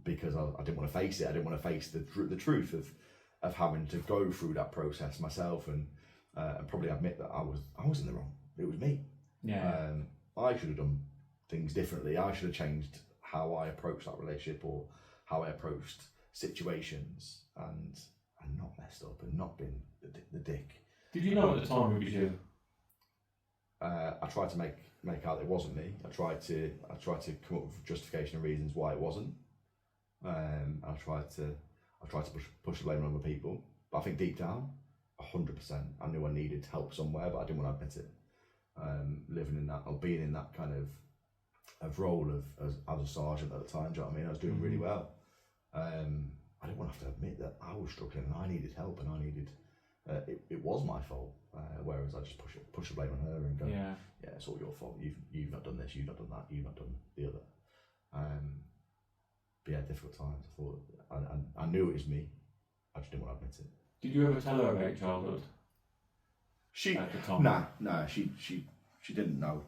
Because I didn't want to face it. I didn't want to face the truth of having to go through that process myself, and probably admit that I was in the wrong. It was me. Yeah. I should have done things differently. I should have changed how I approached that relationship, or how I approached situations, and not messed up and not been the dick. Did you know at the time it was you? I tried to make out it wasn't me. I tried to come up with justification and reasons why it wasn't. I tried to push the blame on other people. But I think deep down, 100%, I knew I needed help somewhere, but I didn't want to admit it. Living in that, or being in that kind of role as a sergeant at the time, do you know what I mean? I was doing really well. I didn't want to have to admit that I was struggling and I needed help, and I needed. It was my fault. Whereas I just push the blame on her and go, yeah, it's all your fault. You've not done this. You've not done that. You've not done the other. But yeah, difficult times. I thought I knew it was me. I just didn't want to admit it. Did you ever tell her about your childhood? She at the time? Nah. She didn't know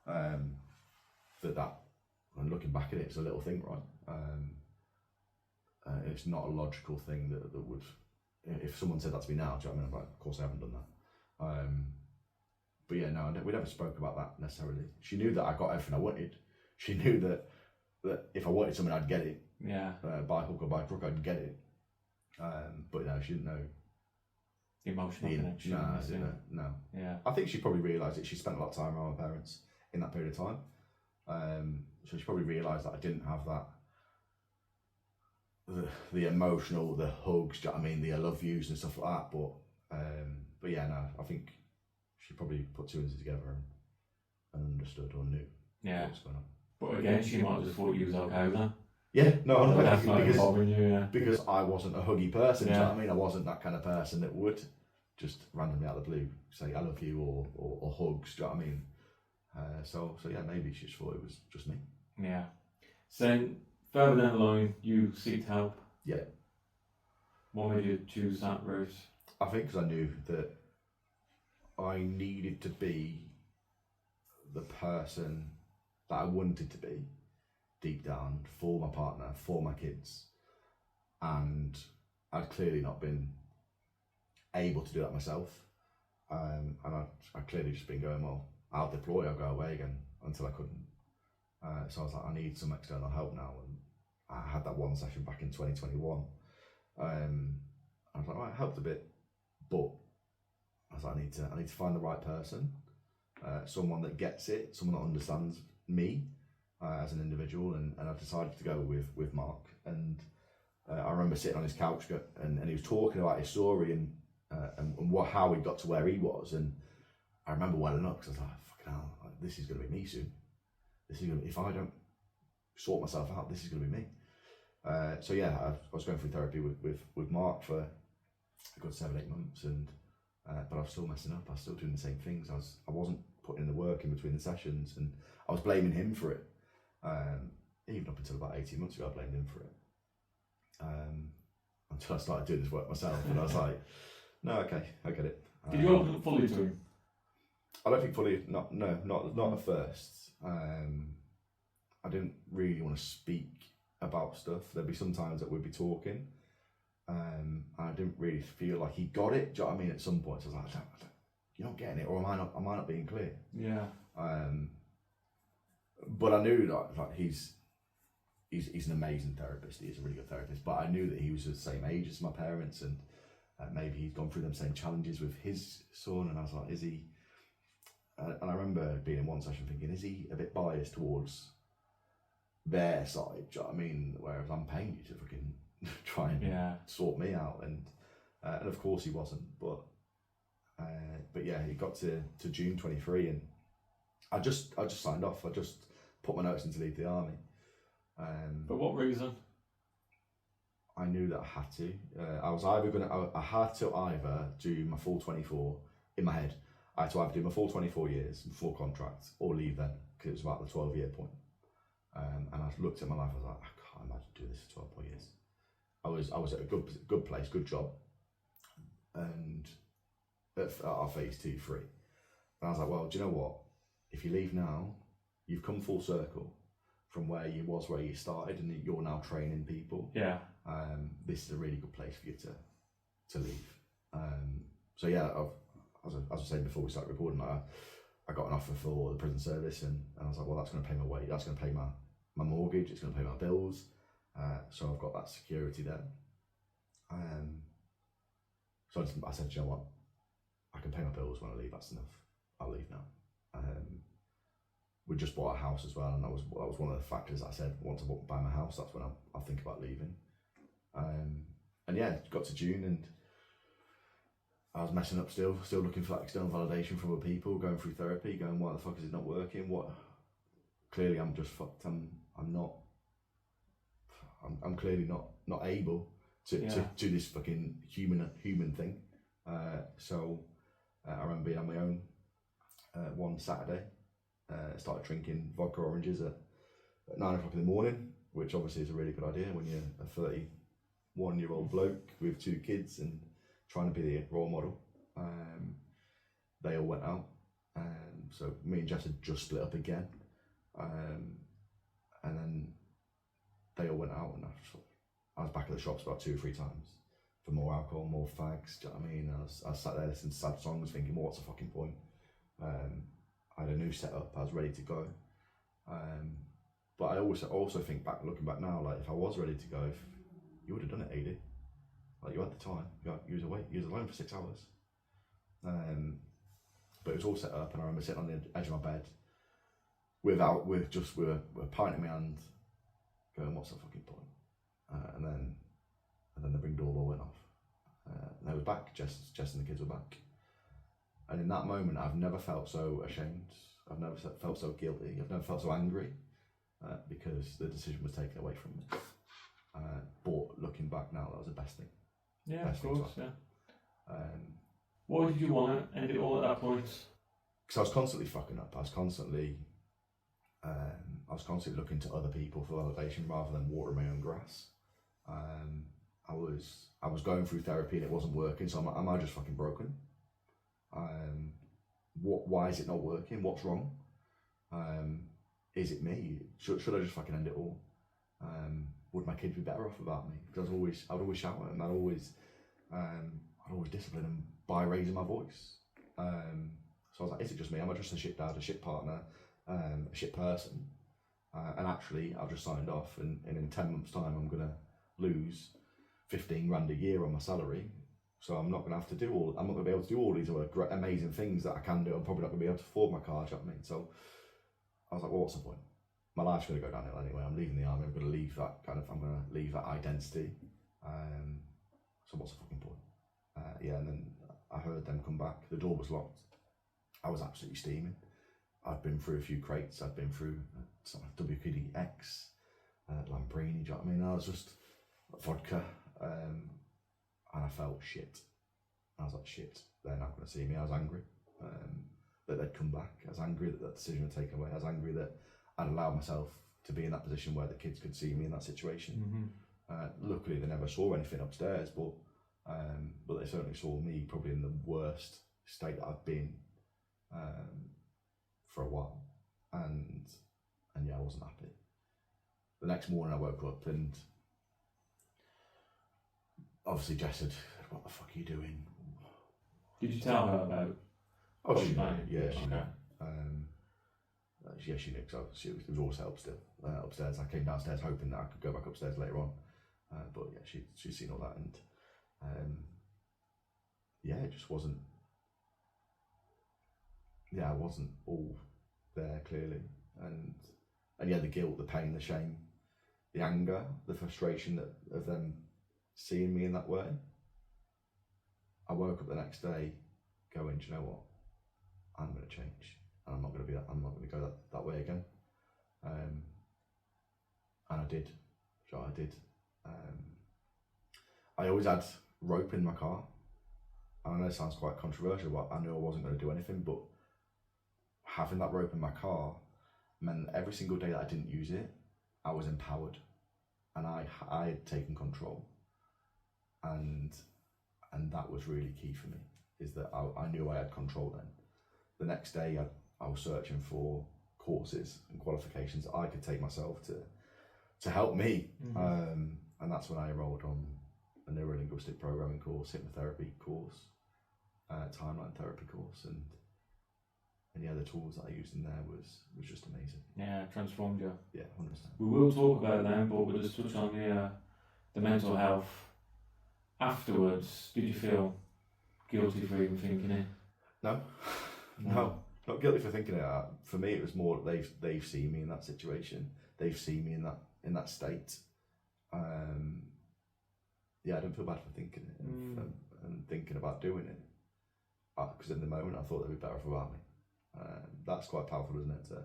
that. And looking back at it, it's a little thing, right? it's not a logical thing that would. If someone said that to me now, do you know what I mean? I'm like, of course I haven't done that. But yeah, no, we never spoke about that necessarily. She knew that I got everything I wanted. She knew that if I wanted something, I'd get it. Yeah. By hook or by crook, I'd get it. But no, she didn't know. The emotional connection. No, I didn't know. No. Yeah. I think she probably realised it. She spent a lot of time around my parents in that period of time. So she probably realised that I didn't have that. The emotional, the hugs, do you know what I mean? The I love yous and stuff like that. But yeah, no, I think she probably put two and two together and understood or knew what was going on. But again, she might have just thought you was okay with that. Yeah, no, That's not bothering you, yeah. Because I wasn't a huggy person, Yeah. do you know what I mean? I wasn't that kind of person that would just randomly out of the blue say I love you or hugs, do you know what I mean? So yeah, maybe she just thought it was just me. Yeah. So further down the line, you seeked help. Yeah. Why made you choose that route? I think because I knew that I needed to be the person that I wanted to be deep down for my partner, for my kids, and I'd clearly not been able to do that myself, and I'd clearly just been going, well, I'll deploy, I'll go away again until I couldn't. So I was like, I need some external help now, and I had that one session back in 2021. I was like, right, it helped a bit, but I was like, I need to find the right person, someone that gets it, someone that understands me as an individual, and I've decided to go with Mark. And I remember sitting on his couch and he was talking about his story and how he got to where he was, and I remember welling up because I was like, fucking hell, like, this is going to be me soon. This is going to, if I don't sort myself out, this is going to be me. So yeah, I was going through therapy with Mark for a good 7-8 months, and but I was still messing up. I was still doing the same things. I wasn't putting in the work in between the sessions, and I was blaming him for it. Even up until about 18 months ago, I blamed him for it. Until I started doing this work myself, and I was like, no, okay, I get it. Did you open up fully to him? I don't think fully. Not at first. I didn't really want to speak about stuff. There'd be some times that we'd be talking, and I didn't really feel like he got it. Do you know what I mean? At some points, I was like, you're not getting it, or am I not being clear? Yeah. But I knew that he's an amazing therapist. He's a really good therapist. But I knew that he was the same age as my parents, and maybe he'd gone through them same challenges with his son. And I was like, is he? And I remember being in one session thinking, is he a bit biased towards their side? Do you know what I mean? Whereas I'm paying you to fucking try and sort me out, and of course he wasn't. But yeah, it got to June 23, and I just signed off. I just put my notes in to leave the army. For what reason? I knew that I had to. I had to either do my full 24 in my head. I had to either do my full 24 years, full contract, or leave then, because it was about the 12-year point. And I looked at my life, I was like, I can't imagine doing this for 12 more years. I was at a good place, good job, and at our phase 2, 3. And I was like, well, do you know what? If you leave now, you've come full circle from where you started, and you're now training people. Yeah. This is a really good place for you to leave. So yeah, as I was saying before we started recording, I got an offer for the prison service, and I was like, well, that's going to pay my wage, that's going to pay my mortgage, it's going to pay my bills. So I've got that security there. So I said, you know what? I can pay my bills when I leave, that's enough. I'll leave now. We just bought a house as well, and that was one of the factors that I said, once I buy my house, that's when I'll think about leaving. And yeah, it got to June, and I was messing up still looking for that external validation from other people, going through therapy, going, why the fuck is it not working? Clearly I'm just fucked. I'm clearly not able to do this fucking human thing. So I remember being on my own one Saturday. Started drinking vodka oranges at 9 o'clock in the morning, which obviously is a really good idea when you're a 31-year-old bloke with 2 kids and trying to be the role model. They all went out, so me and Jess had just split up again, and then they all went out, and I just thought, I was back at the shops about 2 or 3 times for more alcohol, more fags. Do you know what I mean? I was sat there listening to sad songs, thinking, well, what's the fucking point? I had a new setup. I was ready to go. But I also think back, looking back now, like if I was ready to go, you would have done it, Adi. Like you had the time. You was alone for 6 hours. But it was all set up, and I remember sitting on the edge of my bed with a pint in my hand, going, "What's the fucking point?" And then the ring doorbell went off. And I was back. Jess and the kids were back. And in that moment, I've never felt so ashamed. I've never felt so guilty. I've never felt so angry because the decision was taken away from me. But looking back now, that was the best thing. Yeah, best of course. thing Yeah. Why did you want to end it all at that point? Because I was constantly fucking up. I was constantly looking to other people for validation rather than watering my own grass. I was going through therapy and it wasn't working. So am I just fucking broken? Why is it not working? What's wrong? Is it me? Should I just fucking end it all? Would my kids be better off without me? Because I'd always shout at them. I'd always discipline them by raising my voice. So I was like, is it just me? Am I just a shit dad, a shit partner, a shit person? And actually, I've just signed off, and in 10 months' time, I'm gonna lose 15 grand a year on my salary. So I'm not gonna be able to do all these other great, amazing things that I can do. I'm probably not gonna be able to afford my car. Do you know what I mean? So I was like, well, what's the point? My life's gonna go downhill anyway. I'm leaving the army. I'm gonna leave that identity. So what's the fucking point? And then I heard them come back. The door was locked. I was absolutely steaming. I'd been through a few crates. I'd been through some WKDX, Lambrini. Do you know what I mean? I was just vodka, and I felt shit. I was like, shit, they're not going to see me. I was angry that they'd come back. I was angry that decision had taken away. I was angry that I'd allowed myself to be in that position where the kids could see me in that situation. Mm-hmm. Luckily, they never saw anything upstairs, but they certainly saw me probably in the worst state that I've been for a while, and yeah, I wasn't happy. The next morning I woke up and obviously Jess said, "What the fuck are you doing?" Did you tell her about? Oh, she knew. Yeah, she knew. She knew. So it was all set up still upstairs. I came downstairs hoping that I could go back upstairs later on, but yeah, she'd seen all that, and yeah, it just wasn't. Yeah, I wasn't all there clearly, and yeah, the guilt, the pain, the shame, the anger, the frustration of them seeing me in that way. I woke up the next day going, do you know what? I'm going to change, and I'm not going to go that way again. And I did. So I did. I always had rope in my car. I know it sounds quite controversial, but I knew I wasn't going to do anything, but having that rope in my car meant that every single day that I didn't use it, I was empowered, and I had taken control, and that was really key for me, is that I knew I had control then. The next day I was searching for courses and qualifications that I could take myself to help me, mm-hmm. And that's when I enrolled on a neurolinguistic programming course, hypnotherapy course, timeline therapy course, and yeah, the tools that I used in there was just amazing. Yeah, transformed you. Yeah, 100%. We will talk about them, but we'll just touch on the mental health. Afterwards, did you feel guilty for even thinking it? No, not guilty for thinking it. For me, it was more they've seen me in that situation. They've seen me in that state. Yeah, I don't feel bad for thinking it and thinking about doing it, because in the moment I thought they'd be better off without me. That's quite powerful, isn't it? To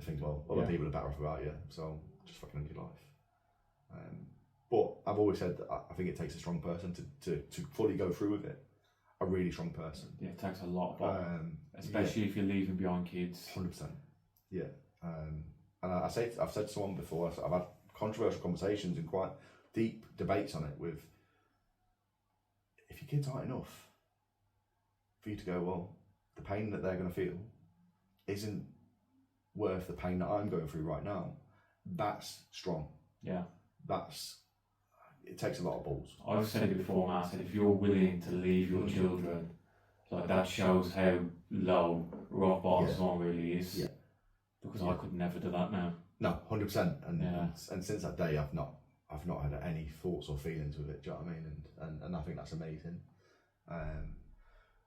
think, well, other people are better off without you, so just fucking end your life. But I've always said that I think it takes a strong person to fully go through with it. A really strong person. Yeah, it takes a lot, especially if you're leaving behind kids. 100%. Yeah. And I've said to someone before, I've had controversial conversations and quite deep debates on it with, if your kids aren't enough for you to go, well, the pain that they're going to feel isn't worth the pain that I'm going through right now. That's strong. Yeah. it takes a lot of balls. I've said it before, Matt. I said if you're willing to leave your children, like that shows how low rock bottom someone really is. Yeah. Because I could never do that now. No, 100%. And since that day, I've not had any thoughts or feelings with it. Do you know what I mean? And I think that's amazing.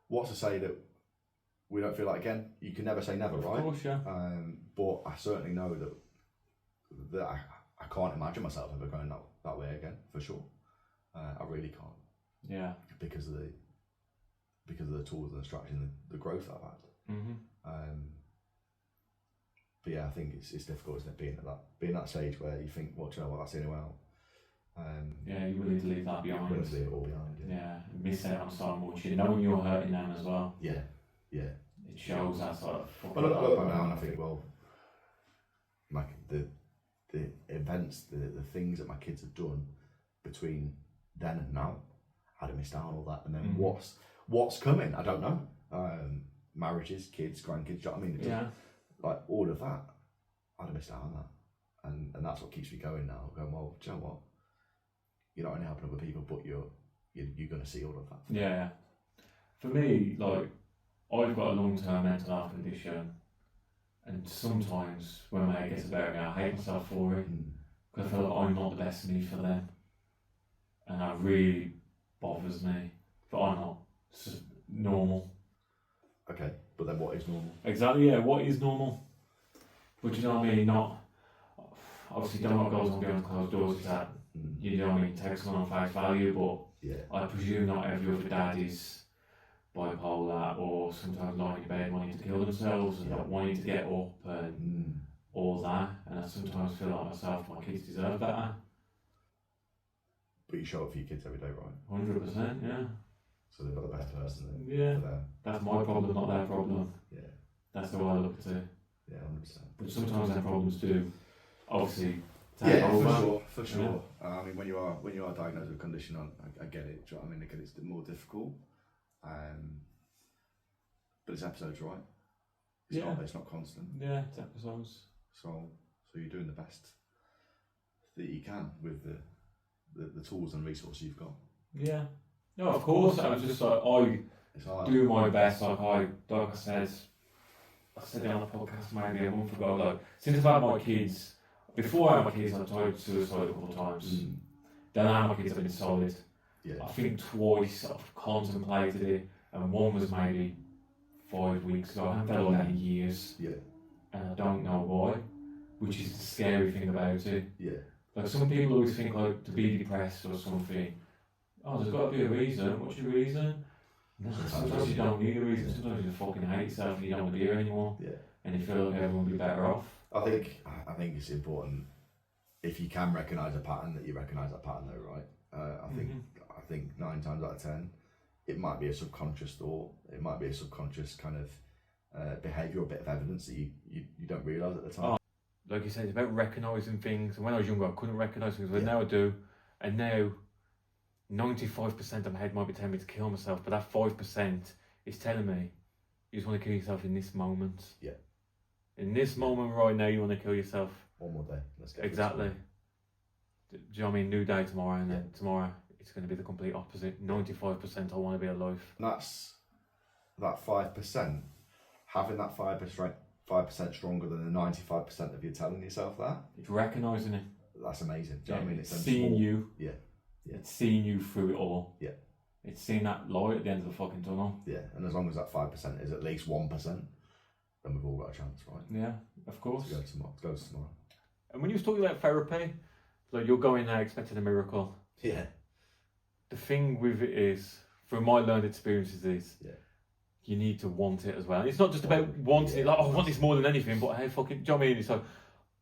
What's to say that we don't feel like again? You can never say never, right? Of course, yeah. But I certainly know that I can't imagine myself ever going that way again, for sure. I really can't. Yeah. Because of the tools and the strategy and the growth I've had. Mm-hmm. But yeah, I think it's difficult, isn't it, being at that stage where you think, well, do you know what, that's the only way out. Yeah, you're willing to leave that behind. Willing to leave it all behind. Yeah, miss out on so much. You know when you're hurting them as well. Yeah. It shows that sort of. But I look back now and I think, well, like the events, the things that my kids have done between then and now, I'd have missed out on all that. And then what's coming? I don't know. Marriages, kids, grandkids. Do you know what I mean? Yeah. Like all of that, I'd have missed out on that, and that's what keeps me going now. Going, well, do you know what? You're not only helping other people, but you're going to see all of that. Yeah. For me, like, I've got a long-term mental health condition, and sometimes when my head gets about me, I hate myself for it because I feel like I'm not the best me for them, and that really bothers me. But I'm not. It's just normal. Okay, but then what is normal? Exactly, yeah, what is normal? But you know what I mean? Not obviously don't know what goes on behind closed doors, is that you know what I mean, take someone on face value, but I presume not every other dad is bipolar or sometimes lying in bed wanting to kill themselves and not wanting to get up and all that, and I sometimes feel like myself, my kids deserve better. But you show up for your kids every day, right? 100%, yeah. So they've got the best person for them. That's my problem, not their problem. Yeah. That's the way I look at it. Yeah, 100%. But sometimes their problems do, obviously, take over. For sure. I mean, when you are diagnosed with a condition, I get it. Do you know what I mean? Again, it's more difficult. But it's episodes, right? It's not constant. Yeah, it's episodes. So you're doing the best that you can with the tools and resources you've got. Yeah. No, of course. I was just like, I do my best. Like I said it on the podcast maybe a month ago. Like, since I've had my kids, before I had my kids, I tried suicide a couple of times. Then I had my kids, I've been solid. Yeah. I think twice I've contemplated it, and one was maybe 5 weeks ago. I haven't done that in years. Yeah. And I don't know why, which is the scary thing about it. Yeah. Like, some people always think, like, to be depressed or something, oh, there's got to be a reason. What's your reason? No, sometimes you don't need a reason. Sometimes you fucking hate yourself and you don't want to be here anymore. Yeah. And you feel like everyone will be better off. I think it's important if you can recognise a pattern that you recognise that pattern though, right? I think 9 times out of 10, it might be a subconscious thought. It might be a subconscious kind of behaviour or bit of evidence that you don't realise at the time. Like you said, it's about recognising things. And when I was younger, I couldn't recognise things, but now I do. And now 95% of my head might be telling me to kill myself, but that 5% is telling me you just want to kill yourself in this moment. Yeah. In this moment right now, you want to kill yourself. One more day. Let's get exactly. Do you know what I mean? New day tomorrow, and then tomorrow it's going to be the complete opposite. 95% I want to be alive. And that's that 5%. Having that 5% stronger than the 95% of you telling yourself that. It's recognising it. That's amazing. Do you know what I mean? It's seeing you. Yeah. It's seeing you through it all. Yeah. It's seeing that light at the end of the fucking tunnel. Yeah, and as long as that 5% is at least 1%, then we've all got a chance, right? Yeah, of course. To go tomorrow. And when you was talking about therapy, like you're going there expecting a miracle. Yeah. The thing with it is, from my learned experiences, is you need to want it as well. It's not just about wanting it, like, oh, I want this more than anything, but hey, fucking, do you know what I mean? It's like,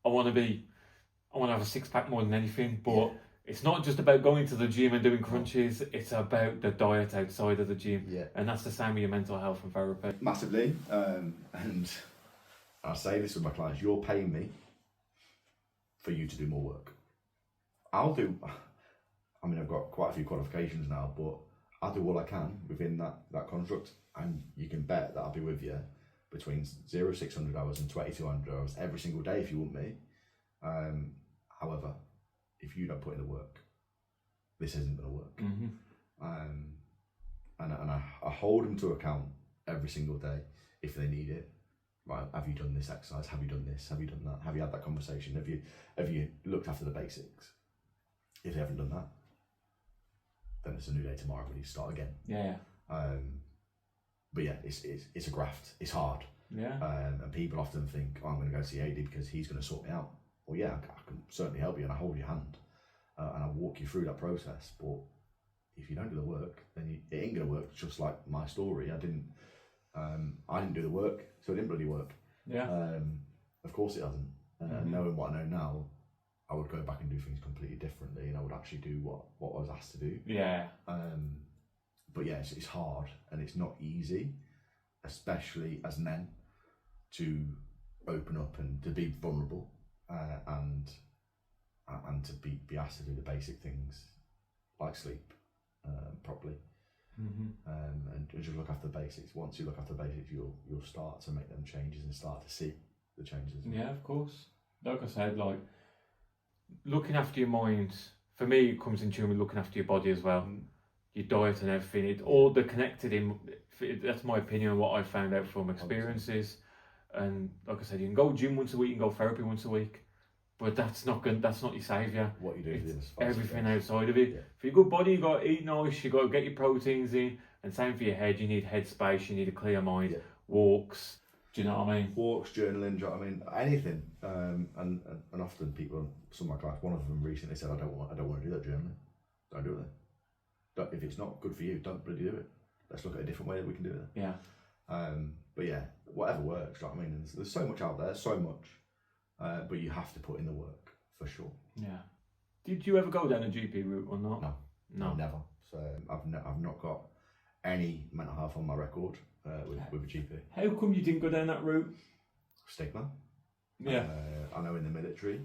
I want to have a 6-pack more than anything, but it's not just about going to the gym and doing crunches, it's about the diet outside of the gym. Yeah. And that's the same with your mental health and therapy. Massively. And I say this with my clients, you're paying me for you to do more work. I've got quite a few qualifications now, but I'll do all I can within that construct, and you can bet that I'll be with you between 600 hours and 2200 hours every single day if you want me. However, if you don't put in the work, this isn't going to work. Mm-hmm. And I hold them to account every single day if they need it. Right, have you done this exercise? Have you done this? Have you done that? Have you had that conversation? Have you looked after the basics? If they haven't done that, then it's a new day tomorrow. We need to start again. Yeah. But yeah, it's a graft. It's hard. Yeah. And people often think, oh, I'm going to go see AD because he's going to sort me out. Well, yeah, I can certainly help you, and I hold your hand, and I walk you through that process. But if you don't do the work, then it ain't going to work. Just like my story, I didn't do the work, so it didn't bloody work. Yeah. Of course it hasn't. And knowing what I know now, I would go back and do things completely differently, and I would actually do what I was asked to do. Yeah. But yeah, it's hard, and it's not easy, especially as men, to open up and to be vulnerable, and to be asked to do the basic things like sleep properly, and just look after the basics. Once you look after the basics, you'll start to make them changes and start to see the changes. Yeah, of course. Like I said, like looking after your mind, for me, it comes in tune with looking after your body as well. Your diet and everything, it all they're connected in. That's my opinion on what I found out from experiences. And like I said, you can go gym once a week, you can go therapy once a week, but that's not your saviour. What you do It's for everything outside of it. Yeah. For your good body, you got to eat nice, you got to get your proteins in, and same for your head. You need headspace, you need a clear mind, walks. Do you know what I mean? Walks, journaling, do you know what I mean? Anything. And often people, some of my clients, one of them recently said, I don't want to do that journaling. Don't do it. If it's not good for you, don't bloody do it. Let's look at a different way that we can do it. Yeah. But yeah, whatever works, do you know what I mean? There's so much out there, so much. But you have to put in the work, for sure. Yeah. Did you ever go down a GP route or not? No, never. So I've not got any mental health on my record with a GP. How come you didn't go down that route? Stigma. Yeah. I know in the military,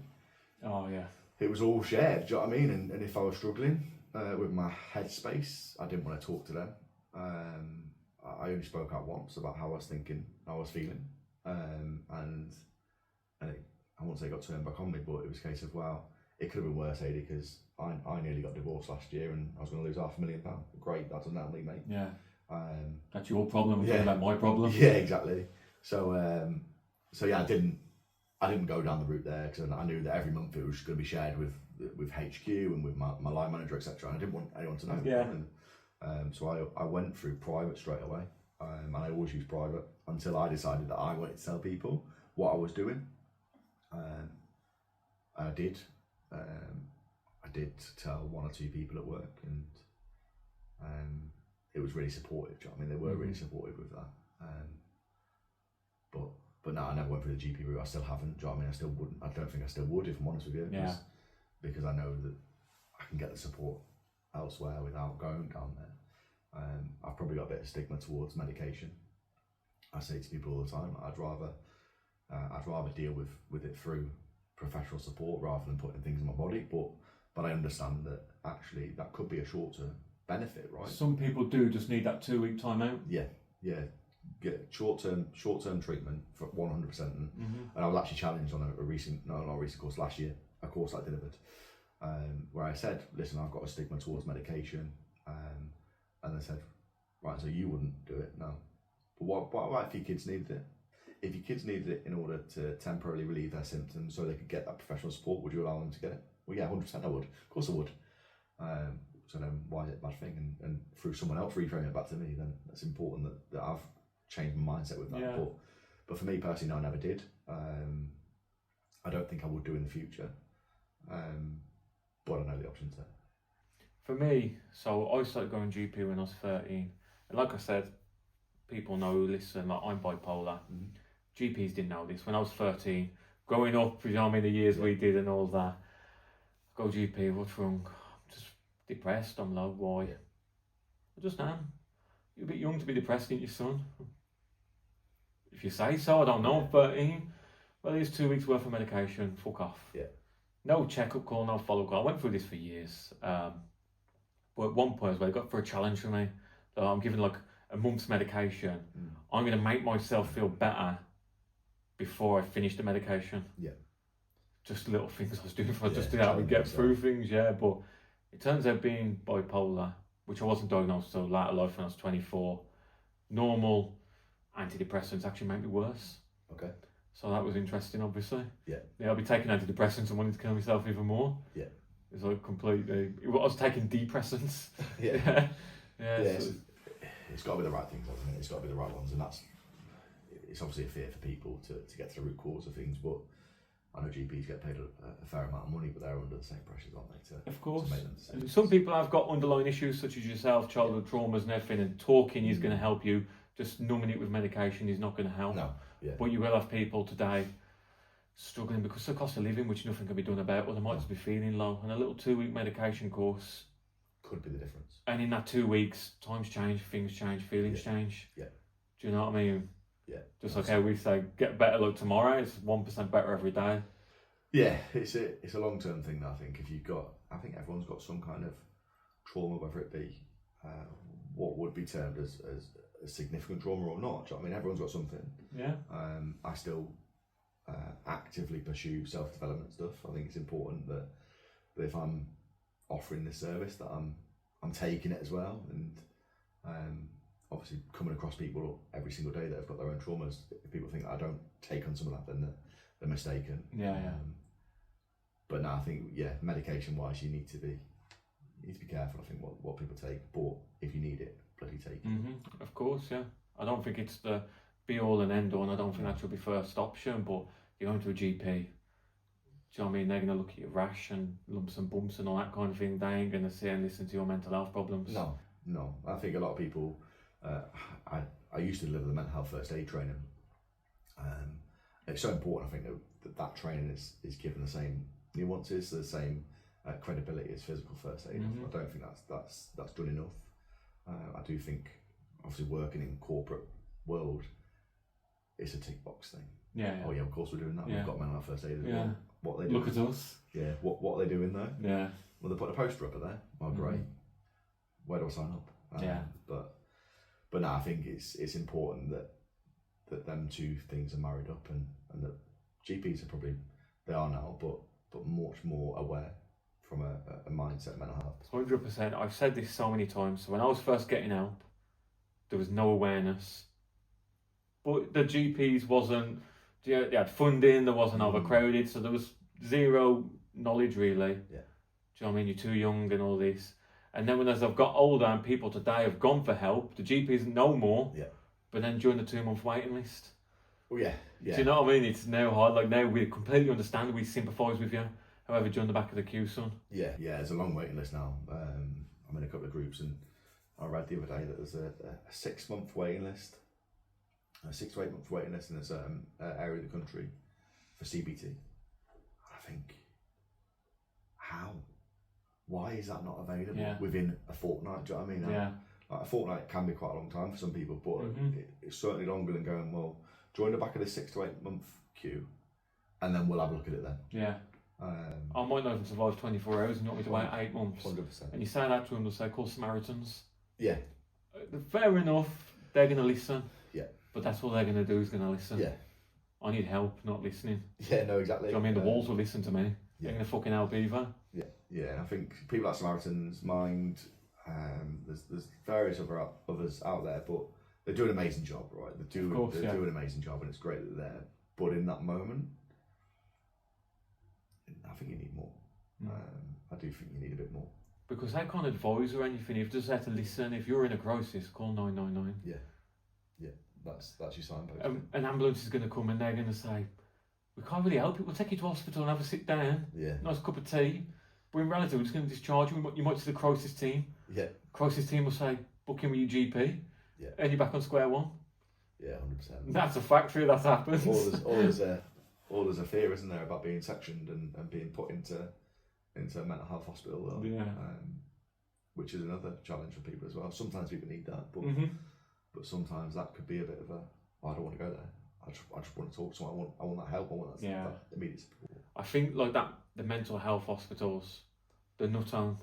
Oh yeah. it was all shared, do you know what I mean? And if I was struggling with my headspace, I didn't want to talk to them. I only spoke out once about how I was thinking, how I was feeling, and I won't say it got turned back on me, but it was a case of, well, it could have been worse, Adi, because I nearly got divorced last year and I was going to lose £500,000. Great, that doesn't help me, mate. Yeah. That's your problem. We're talking about my problem. Yeah, exactly. So yeah, I didn't go down the route there because I knew that every month it was going to be shared with HQ and with my line manager, etc. And I didn't want anyone to know. Yeah. So I went through private straight away, and I always used private until I decided that I wanted to tell people what I was doing. And I did. I did tell one or two people at work, and it was really supportive. Do you know what I mean? They were really supportive with that. But no, I never went through the GP route. I still haven't. Do you know what I mean? I still wouldn't. I don't think I still would, if I'm honest with you. Yeah. Because I know that I can get the support elsewhere without going down there. I've probably got a bit of stigma towards medication. I say to people all the time, I'd rather deal with it through professional support rather than putting things in my body. But I understand that actually that could be a short-term benefit, right? Some people do just need that 2-week time out. Yeah. Get short-term treatment for 100%. And I was actually challenged on not a recent course, last year, a course I delivered, where I said, listen, I've got a stigma towards medication, and they said, right, so you wouldn't do it? No. But what if your kids needed it? If your kids needed it in order to temporarily relieve their symptoms so they could get that professional support, would you allow them to get it? Well, yeah, 100% I would. Of course I would. So then why is it a bad thing? And through someone else reframing it back to me, then it's important that I've changed my mindset with that. Yeah. But for me personally, no, I never did. I don't think I would do in the future. But I know the options there. For me, so I started going GP when I was 13. And like I said, people know, listen, like I'm bipolar. GPs didn't know this. When I was 13, growing up, you know, how many years we did and all that. Go GP, what's wrong? I'm just depressed, I'm low, why? Yeah. I just am. You're a bit young to be depressed, ain't you, son? If you say so, I don't know, I'm 13. Well, here's 2 weeks worth of medication, fuck off. Yeah. No checkup call, no follow-up call. I went through this for years. But at one point as well, I got for a challenge for me. I'm given like a month's medication. I'm going to make myself feel better before I finish the medication. Yeah. Just little things I was doing for just Yeah, to help me get challenge through things, yeah. But It turns out being bipolar, which I wasn't diagnosed until later life when I was 24, normal antidepressants actually make me worse. Okay. So that was interesting, obviously. Yeah. Yeah, I'll be taking antidepressants and wanting to kill myself even more. Yeah. It's like completely. I was taking depressants. Yeah. Yeah. So, it's got to be the right things, hasn't it? It's got to be the right ones, and it's obviously a fear for people to get to the root cause of things. But I know GPs get paid a fair amount of money, but they're under the same pressures, aren't they? Of course. To make them decisions. And some people have got underlying issues such as yourself, childhood traumas and everything, and talking is going to help you. Just numbing it with medication is not going to help. No. Yeah. But you will have people today struggling because of the cost of living, which nothing can be done about, or they might just be feeling low. And a little 2-week medication course could be the difference. And in that 2 weeks, times change, things change, feelings change. Yeah. Do you know what I mean? Yeah. Just like how we say, get better like tomorrow, it's 1% better every day. Yeah, it's a long term thing. I think I think everyone's got some kind of trauma, whether it be what would be termed as significant trauma or not. I mean, everyone's got something. Yeah. I still actively pursue self development stuff. I think it's important that if I'm offering this service, that I'm taking it as well, and obviously coming across people every single day that have got their own traumas. If people think I don't take on some of that, then they're mistaken. Yeah. But no, I think medication wise, you need to be careful. I think what people take, but if you need it, bloody take it. Of course, yeah. I don't think it's the be all and end all, and I don't think that should be first option. But you're going to a GP. Do you know what I mean? They're going to look at your rash and lumps and bumps and all that kind of thing. They ain't going to sit and listen to your mental health problems. No. I think a lot of people. I used to deliver the mental health first aid training. It's so important. I think that training is given the same nuances, the same credibility as physical first aid. I don't think that's done enough. I do think, obviously, working in corporate world, it's a tick box thing. Yeah. Oh yeah, of course we're doing that. Yeah. We've got mental health first aid. Yeah. What are they doing? Look at us. Yeah. What are they doing though? Yeah. Well, they put a poster up there. Oh great. Where do I sign up? But no, I think it's important that them two things are married up, and that GPs are probably, they are now, but much more aware from a mindset of mental health. 100%. I've said this so many times. So when I was first getting help, there was no awareness. But the GPs wasn't, they had funding, there wasn't overcrowded, so there was zero knowledge really. Yeah. Do you know what I mean? You're too young and all this. And then as I've got older and people today have gone for help, the GPs know more. Yeah. But then during the 2-month waiting list. Oh yeah. Do you know what I mean? It's now hard. Like now we completely understand, we sympathise with you. However, during the back of the queue, son. Yeah, there's a long waiting list now. I'm in a couple of groups, and I read the other day that there's a 6-month waiting list. A 6 to 8 month waiting list in a certain area of the country for CBT. I think, how? Why is that not available within a fortnight? Do you know what I mean? Yeah. Like a fortnight can be quite a long time for some people, but it's certainly longer than going, well, join the back of the 6 to 8 month queue, and then we'll have a look at it then. Yeah. I might not even survive 24 hours and you want me to wait 8 months. 100%. And you say that to them, they'll say, call Samaritans. Yeah. Fair enough, they're going to listen. Yeah. But that's all they're going to do is going to listen. Yeah. I need help, not listening. Yeah, no, exactly. Do you know what I mean? The walls will listen to me. They're going to fucking help either. Yeah, I think people like Samaritans, Mind, there's various others out there, but they do an amazing job, right? They do an amazing job, and it's great that they're there. But in that moment, I think you need more. I do think you need a bit more. Because they can't advise or anything. You've just had to listen. If you're in a crisis, call 999. Yeah, that's your signpost. An ambulance is going to come and they're going to say, we can't really help you. We'll take you to hospital and have a sit down. Yeah. Nice cup of tea. But in reality, we're just going to discharge you. You might see the crisis team. Yeah. Crisis team will say, book in with your GP. Yeah. And you're back on square one. Yeah, 100%. That's a factory. That's happened. All there's a fear, isn't there, about being sectioned and being put into a mental health hospital. Which is another challenge for people as well. Sometimes people need that, but sometimes that could be a bit of I don't want to go there. I just want to talk to someone. I want that help. I want that immediate support. I think like that, the mental health hospitals, the nut on,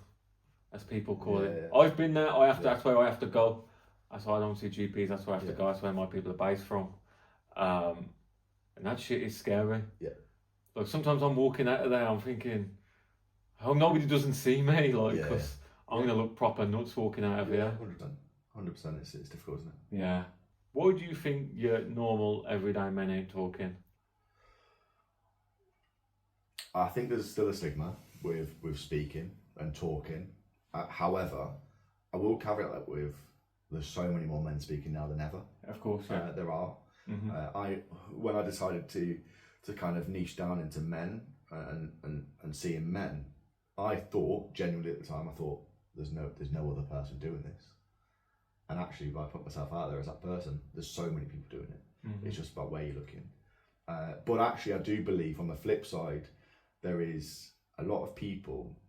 as people call it. Yeah. I've been there. That's where I have to go. That's why I don't see GPs. That's where I have to go. That's where my people are based from. And that shit is scary. Yeah. Like sometimes I'm walking out of there, I'm thinking, hope nobody doesn't see me, like, Yeah, because I'm going to look proper nuts walking out of here. 100%. It's difficult, isn't it? Yeah. Why do you think your normal, everyday men ain't talking? I think there's still a stigma with speaking and talking. However, I will caveat that with there's so many more men speaking now than ever. Of course, yeah. There are. When I decided to kind of niche down into men and seeing men, I thought genuinely at the time, there's no other person doing this. And actually, if I put myself out there as that person, there's so many people doing it. It's just about where you're looking. But actually, I do believe on the flip side, there is a lot of people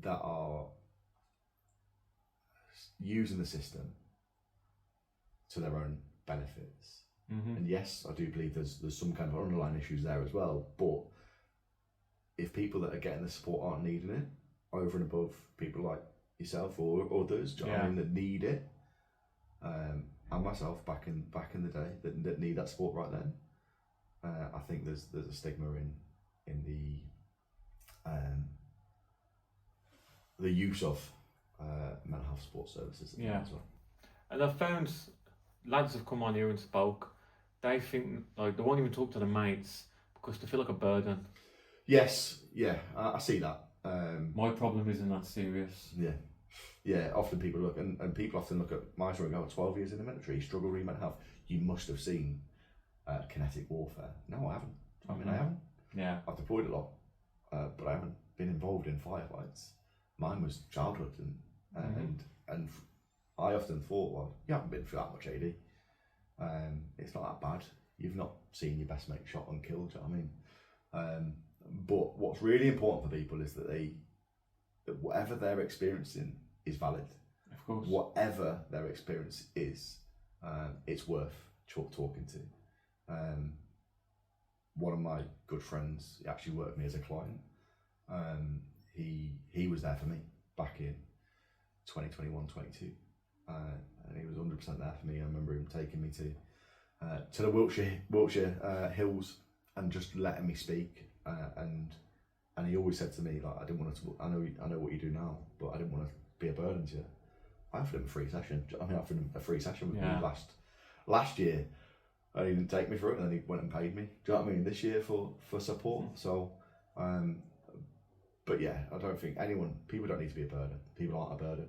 that are using the system to their own benefits. And yes, I do believe there's some kind of underlying issues there as well. But if people that are getting the support aren't needing it, over and above people like yourself or others, do you know what I mean, that need it, and myself back in the day that need that support right then, I think there's a stigma in the use of mental health support services as well. And I've found lads have come on here and spoke. They think like they won't even talk to their mates because they feel like a burden. Yes, yeah, I see that. My problem isn't that serious. Yeah. Often people look and people often look at my story and go, 12 years in the military, struggle with mental health. You must have seen kinetic warfare. No, I haven't. I mean, I haven't. Yeah. I've deployed a lot, but I haven't been involved in firefights. Mine was childhood, and I often thought, well, you haven't been through that much, AD. It's not that bad. You've not seen your best mate shot and killed. Do you know what I mean? But what's really important for people is that that whatever they're experiencing is valid. Of course. Whatever their experience is, it's worth talking to. One of my good friends, he actually worked with me as a client. He was there for me back in 2021, 22. And he was 100% there for me. I remember him taking me to the Wiltshire hills and just letting me speak. And he always said to me, like, I didn't want to. I know what you do now, but I didn't want to be a burden to you. I offered him a free session. I offered him a free session with me last year. And he didn't take me through it, and then he went and paid me. Do you know what I mean? This year for support. So, but yeah, I don't think people don't need to be a burden. People aren't a burden,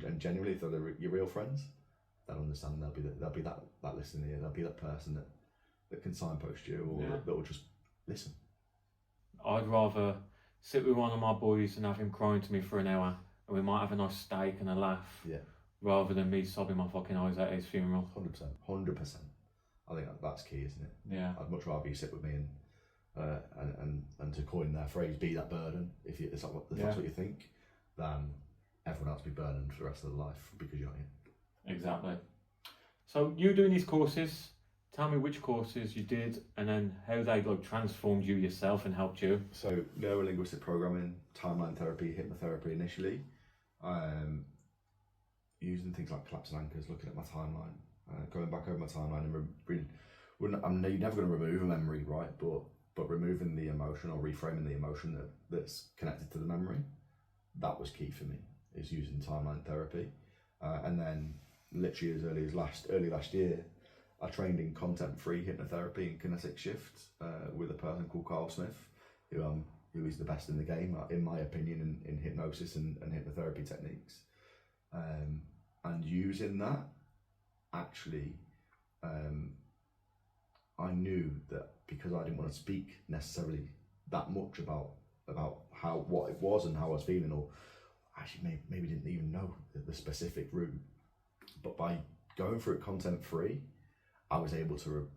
and genuinely, if they're your real friends, they'll understand. They'll be that listening ear. They'll be that person that can signpost you, or that will just listen. I'd rather sit with one of my boys and have him crying to me for an hour, and we might have a nice steak and a laugh. Yeah. Rather than me sobbing my fucking eyes at his funeral. 100%. I think that's key, isn't it? Yeah. I'd much rather you sit with me and to coin their phrase, be that burden, if that's what you think, than everyone else be burdened for the rest of their life because you're here. Exactly. So you doing these courses, tell me which courses you did and then how they transformed you yourself and helped you. So neuro-linguistic programming, timeline therapy, hypnotherapy initially, using things like collapse and anchors, looking at my timeline, going back over my timeline and you're never going to remove a memory, right? But removing the emotion or reframing the emotion that's connected to the memory, that was key for me, is using timeline therapy. And then literally as early last year, I trained in content-free hypnotherapy and kinetic shift with a person called Carl Smith, who is the best in the game, in my opinion, in hypnosis and hypnotherapy techniques. And using that, actually, I knew that because I didn't want to speak necessarily that much about what it was and how I was feeling, or actually maybe didn't even know the specific route, but by going through it content free, I was able to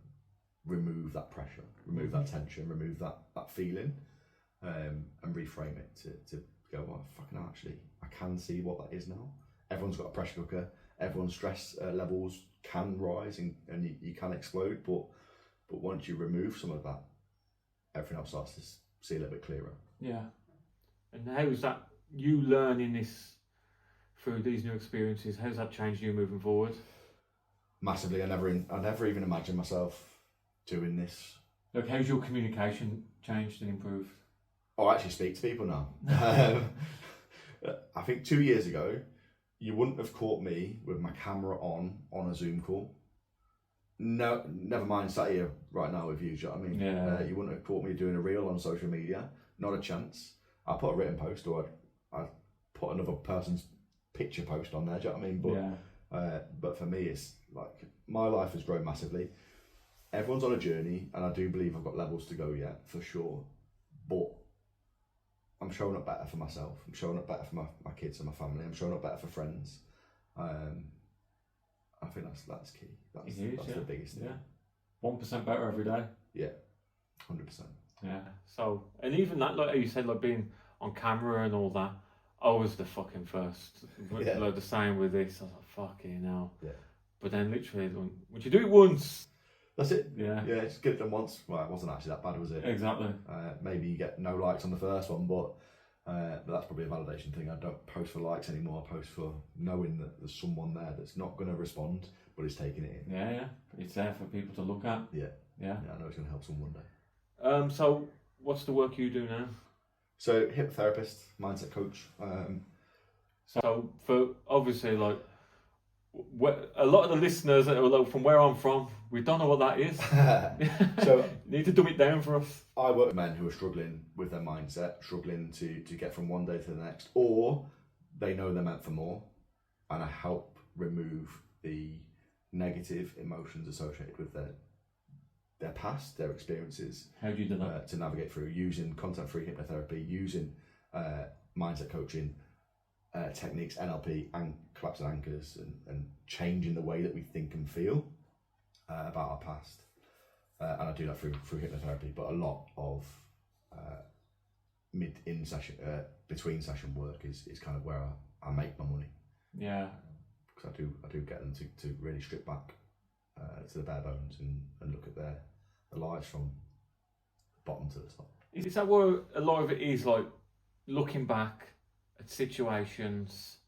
remove that pressure, remove that tension, remove that feeling, and reframe it to go, well, fucking hell, actually, I can see what that is now. Everyone's got a pressure cooker. Everyone's stress levels can rise and you can explode, but once you remove some of that, everything else starts to see a little bit clearer. Yeah. And how's that, you learning this through these new experiences, how's that changed you moving forward? Massively. I never even imagined myself doing this. How's your communication changed and improved? I actually speak to people now. I think 2 years ago, you wouldn't have caught me with my camera on a Zoom call. No, never mind sat here right now with you, do you know what I mean? Yeah. You wouldn't have caught me doing a reel on social media. Not a chance. I put a written post, or I put another person's picture post on there, do you know what I mean? But for me, it's like, my life has grown massively. Everyone's on a journey, and I do believe I've got levels to go yet, for sure. But I'm showing up better for myself. I'm showing up better for my kids and my family. I'm showing up better for friends. I think that's key. That's the biggest thing. Yeah. 1% better every day. Yeah, 100%. Yeah. So, and even that, like you said, like being on camera and all that, I was the fucking first. Yeah. Like the same with this. I was like, fucking hell. Yeah. But then literally, would you do it once? That's it. Yeah. Yeah, it's good done once. Well, it wasn't actually that bad, was it? Exactly. Maybe you get no likes on the first one, but that's probably a validation thing. I don't post for likes anymore. I post for knowing that there's someone there that's not going to respond, but is taking it in. Yeah. It's there for people to look at. Yeah. Yeah. I know it's going to help someone one day. So, what's the work you do now? So, hypnotherapist, mindset coach. So, for obviously, like, a lot of the listeners that are like, from where I'm from, we don't know what that is. So, you need to dumb it down for us. I work with men who are struggling with their mindset, struggling to get from one day to the next, or they know they're meant for more, and I help remove the negative emotions associated with their past, their experiences. How do you do that? To navigate through, using content-free hypnotherapy, using mindset coaching techniques, NLP, and collapsing anchors, and changing the way that we think and feel about our past. And I do that through hypnotherapy, but a lot of between session work is kind of where I make my money. Yeah. Because I do get them to really strip back to the bare bones and look at their lives from bottom to the top. Is that where a lot of it is, like looking back at situations,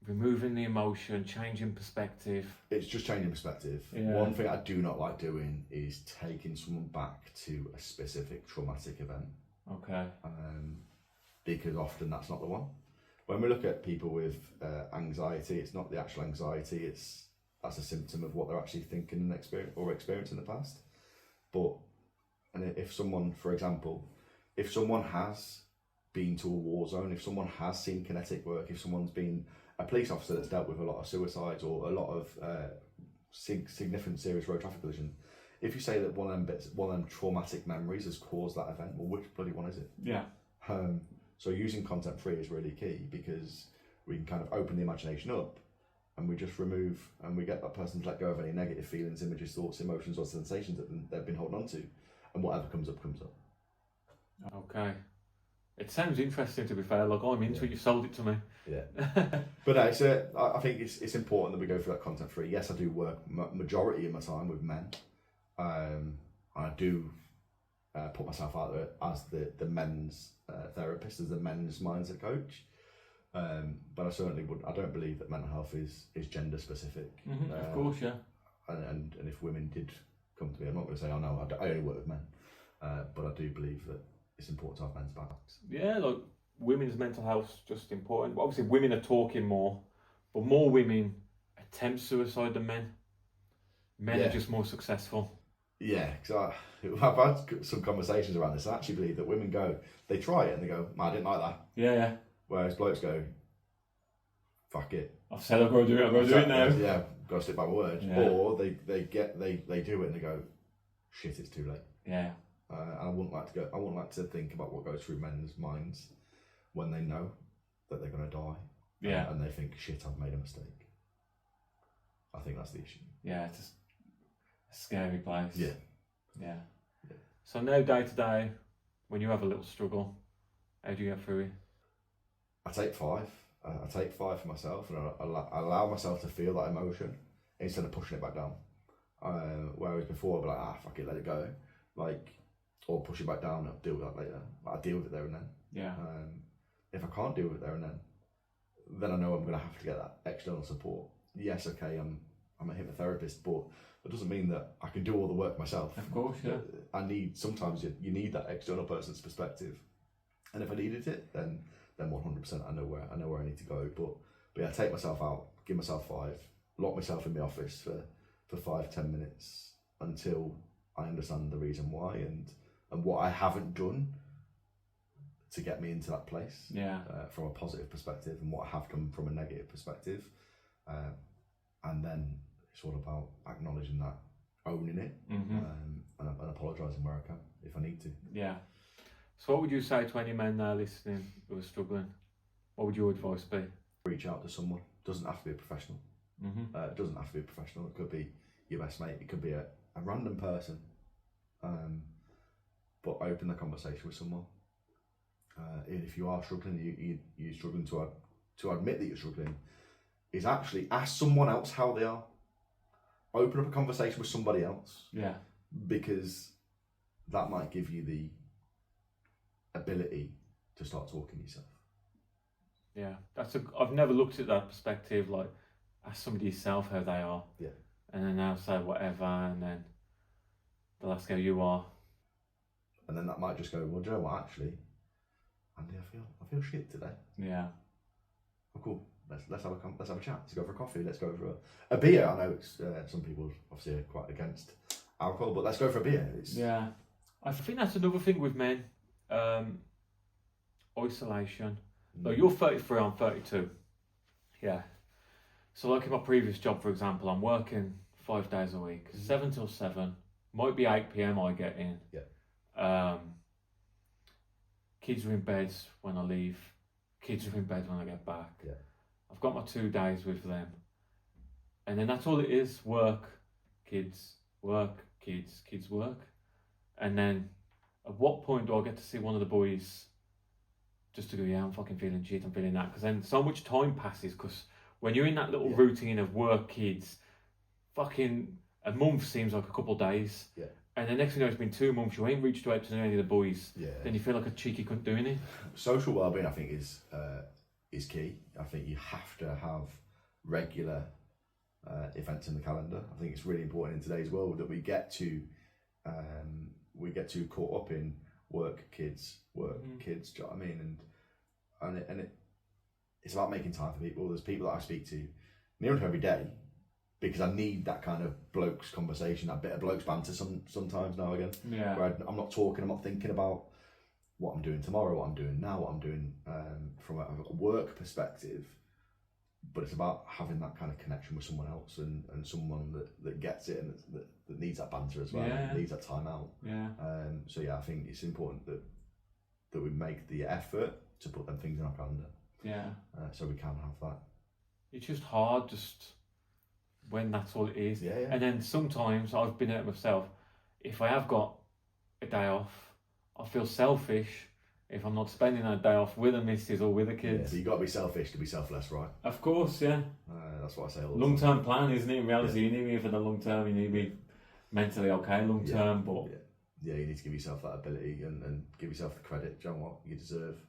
removing the emotion, changing perspective? It's just changing perspective. Yeah. One thing I do not like doing is taking someone back to a specific traumatic event. Okay. Because often that's not the one. When we look at people with anxiety, it's not the actual anxiety, that's a symptom of what they're actually thinking and experiencing in the past. And if someone, for example, if someone has been to a war zone, if someone has seen kinetic work, if someone's been a police officer that's dealt with a lot of suicides or a lot of significant serious road traffic collision, if you say that one of them traumatic memories has caused that event, well, which bloody one is it? Yeah. So using content free is really key, because we can kind of open the imagination up, and we just remove, and we get that person to let go of any negative feelings, images, thoughts, emotions, or sensations that they've been holding on to, and whatever comes up, comes up. Okay. It sounds interesting, to be fair. Like, I'm into it, you sold it to me. Yeah. But no, I think it's important that we go through that content free. Yes, I do work majority of my time with men. I do put myself out there as the men's therapist, as the men's mindset coach. But I don't believe that mental health is gender specific. Mm-hmm, of course, yeah. And if women did come to me, I'm not going to say, oh no, I only work with men. But I do believe that it's important to have men's backs. Yeah, like women's mental health's just important. Obviously, women are talking more, but more women attempt suicide than men. Men are just more successful. Yeah, because I've had some conversations around this. I actually believe that women they try it and they go, I didn't like that. Yeah. Whereas blokes go, fuck it. I've said I've got to do it, I've got to do it now. Yeah, got to stick by my word. Yeah. Or they do it and they go, shit, it's too late. Yeah. And I wouldn't like to think about what goes through men's minds when they know that they're going to die. Yeah. And they think, shit, I've made a mistake. I think that's the issue. Yeah, it's a scary place. Yeah. So now, day to day, when you have a little struggle, how do you get through it? I take 5. I take 5 for myself, and I allow myself to feel that emotion instead of pushing it back down. Whereas before, I'd be like, fuck it, let it go. Or push it back down, I'll deal with that later. But I deal with it there and then. Yeah. If I can't deal with it there and then I know I'm going to have to get that external support. Yes, okay, I'm a hypnotherapist, but that doesn't mean that I can do all the work myself. Of course, yeah. Sometimes you need that external person's perspective And if I needed it, then 100% I know where I need to go. But yeah, take myself out, give myself 5, lock myself in the office for 5-10 minutes until I understand the reason why and what I haven't done to get me into that place. Yeah. From a positive perspective, and what I have done from a negative perspective, and then it's all about acknowledging that, owning it, and apologising where I can if I need to. Yeah. So what would you say to any men there listening who are struggling? What would your advice be? Reach out to someone. Doesn't have to be a professional. It doesn't have to be a professional. It could be your best mate. It could be a random person. But open the conversation with someone. And if you are struggling, you're struggling to admit that you're struggling, is actually ask someone else how they are. Open up a conversation with somebody else. Yeah. Because that might give you the ability to start talking yourself. Yeah, I've never looked at that perspective, like ask somebody yourself how they are. Yeah. And then they'll say whatever, and then they'll ask how you are. And then that might just go, well, do you know what, actually, Andy, I feel shit today. Yeah. Oh, cool. Let's have a chat. Let's go for a coffee. Let's go for a beer. I know it's some people obviously are quite against alcohol, but let's go for a beer. Yeah. I think that's another thing with men. Isolation. Like you're 33, I'm 32. Yeah. So like in my previous job, for example, I'm working 5 days a week, 7 till 7. Might be 8 p.m. I get in. Yeah. Kids are in bed when I leave. Kids are in bed when I get back. Yeah. I've got my 2 days with them. And then that's all it is. Work, kids, work, kids, work. And then at what point do I get to see one of the boys just to go, yeah, I'm fucking feeling shit, I'm feeling that? Because then so much time passes, because when you're in that little routine of work, kids, fucking a month seems like a couple of days. Yeah. And the next thing you know, it's been 2 months, you ain't reached out to any of the boys. Yeah. Then you feel like a cheeky cunt doing it. Social wellbeing, I think, is key. I think you have to have regular events in the calendar. I think it's really important in today's world that we get too caught up in work, kids. Do you know what I mean? And it's about making time for people. There's people that I speak to near enough every day, because I need that kind of blokes conversation, that bit of blokes banter sometimes now and again. Yeah. Where I'm not talking, I'm not thinking about what I'm doing tomorrow, what I'm doing now, what I'm doing from a work perspective. But it's about having that kind of connection with someone else and someone that gets it and that needs that banter as well, and needs that time out. Yeah. So yeah, I think it's important that we make the effort to put them things in our calendar. Yeah. So we can have that. It's just hard, just when that's all it is. Yeah. And then sometimes I've been at it myself. If I have got a day off, I feel selfish if I'm not spending that day off with the missus or with the kids. Yeah, but you got to be selfish to be selfless, right? Of course, yeah. That's what I say all the Long-term plan, isn't it? In reality, you need me for the long term. You need me mentally okay long term, but yeah, you need to give yourself that ability and give yourself the credit. Do you know what? You deserve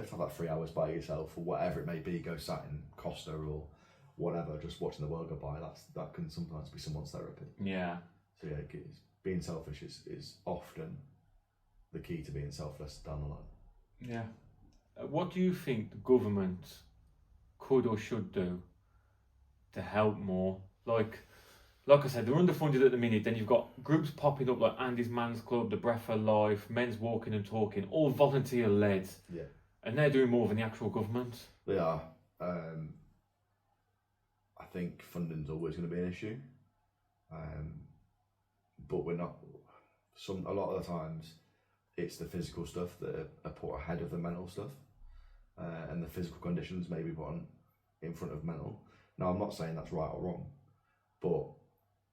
to have that 3 hours by yourself or whatever it may be. Go sat in Costa or whatever, just watching the world go by. That can sometimes be someone's therapy. Yeah. So yeah, being selfish is often the key to being selfless down the line. Yeah. What do you think the government could or should do to help more? Like I said, they're underfunded at the minute. Then you've got groups popping up like Andy's Man's Club, The Breath of Life, Men's Walking and Talking, all volunteer led. Yeah. And they're doing more than the actual government. They are. I think funding's always going to be an issue. But we're not. A lot of the times, it's the physical stuff that are put ahead of the mental stuff, and the physical conditions maybe put on in front of mental. Now, I'm not saying that's right or wrong, but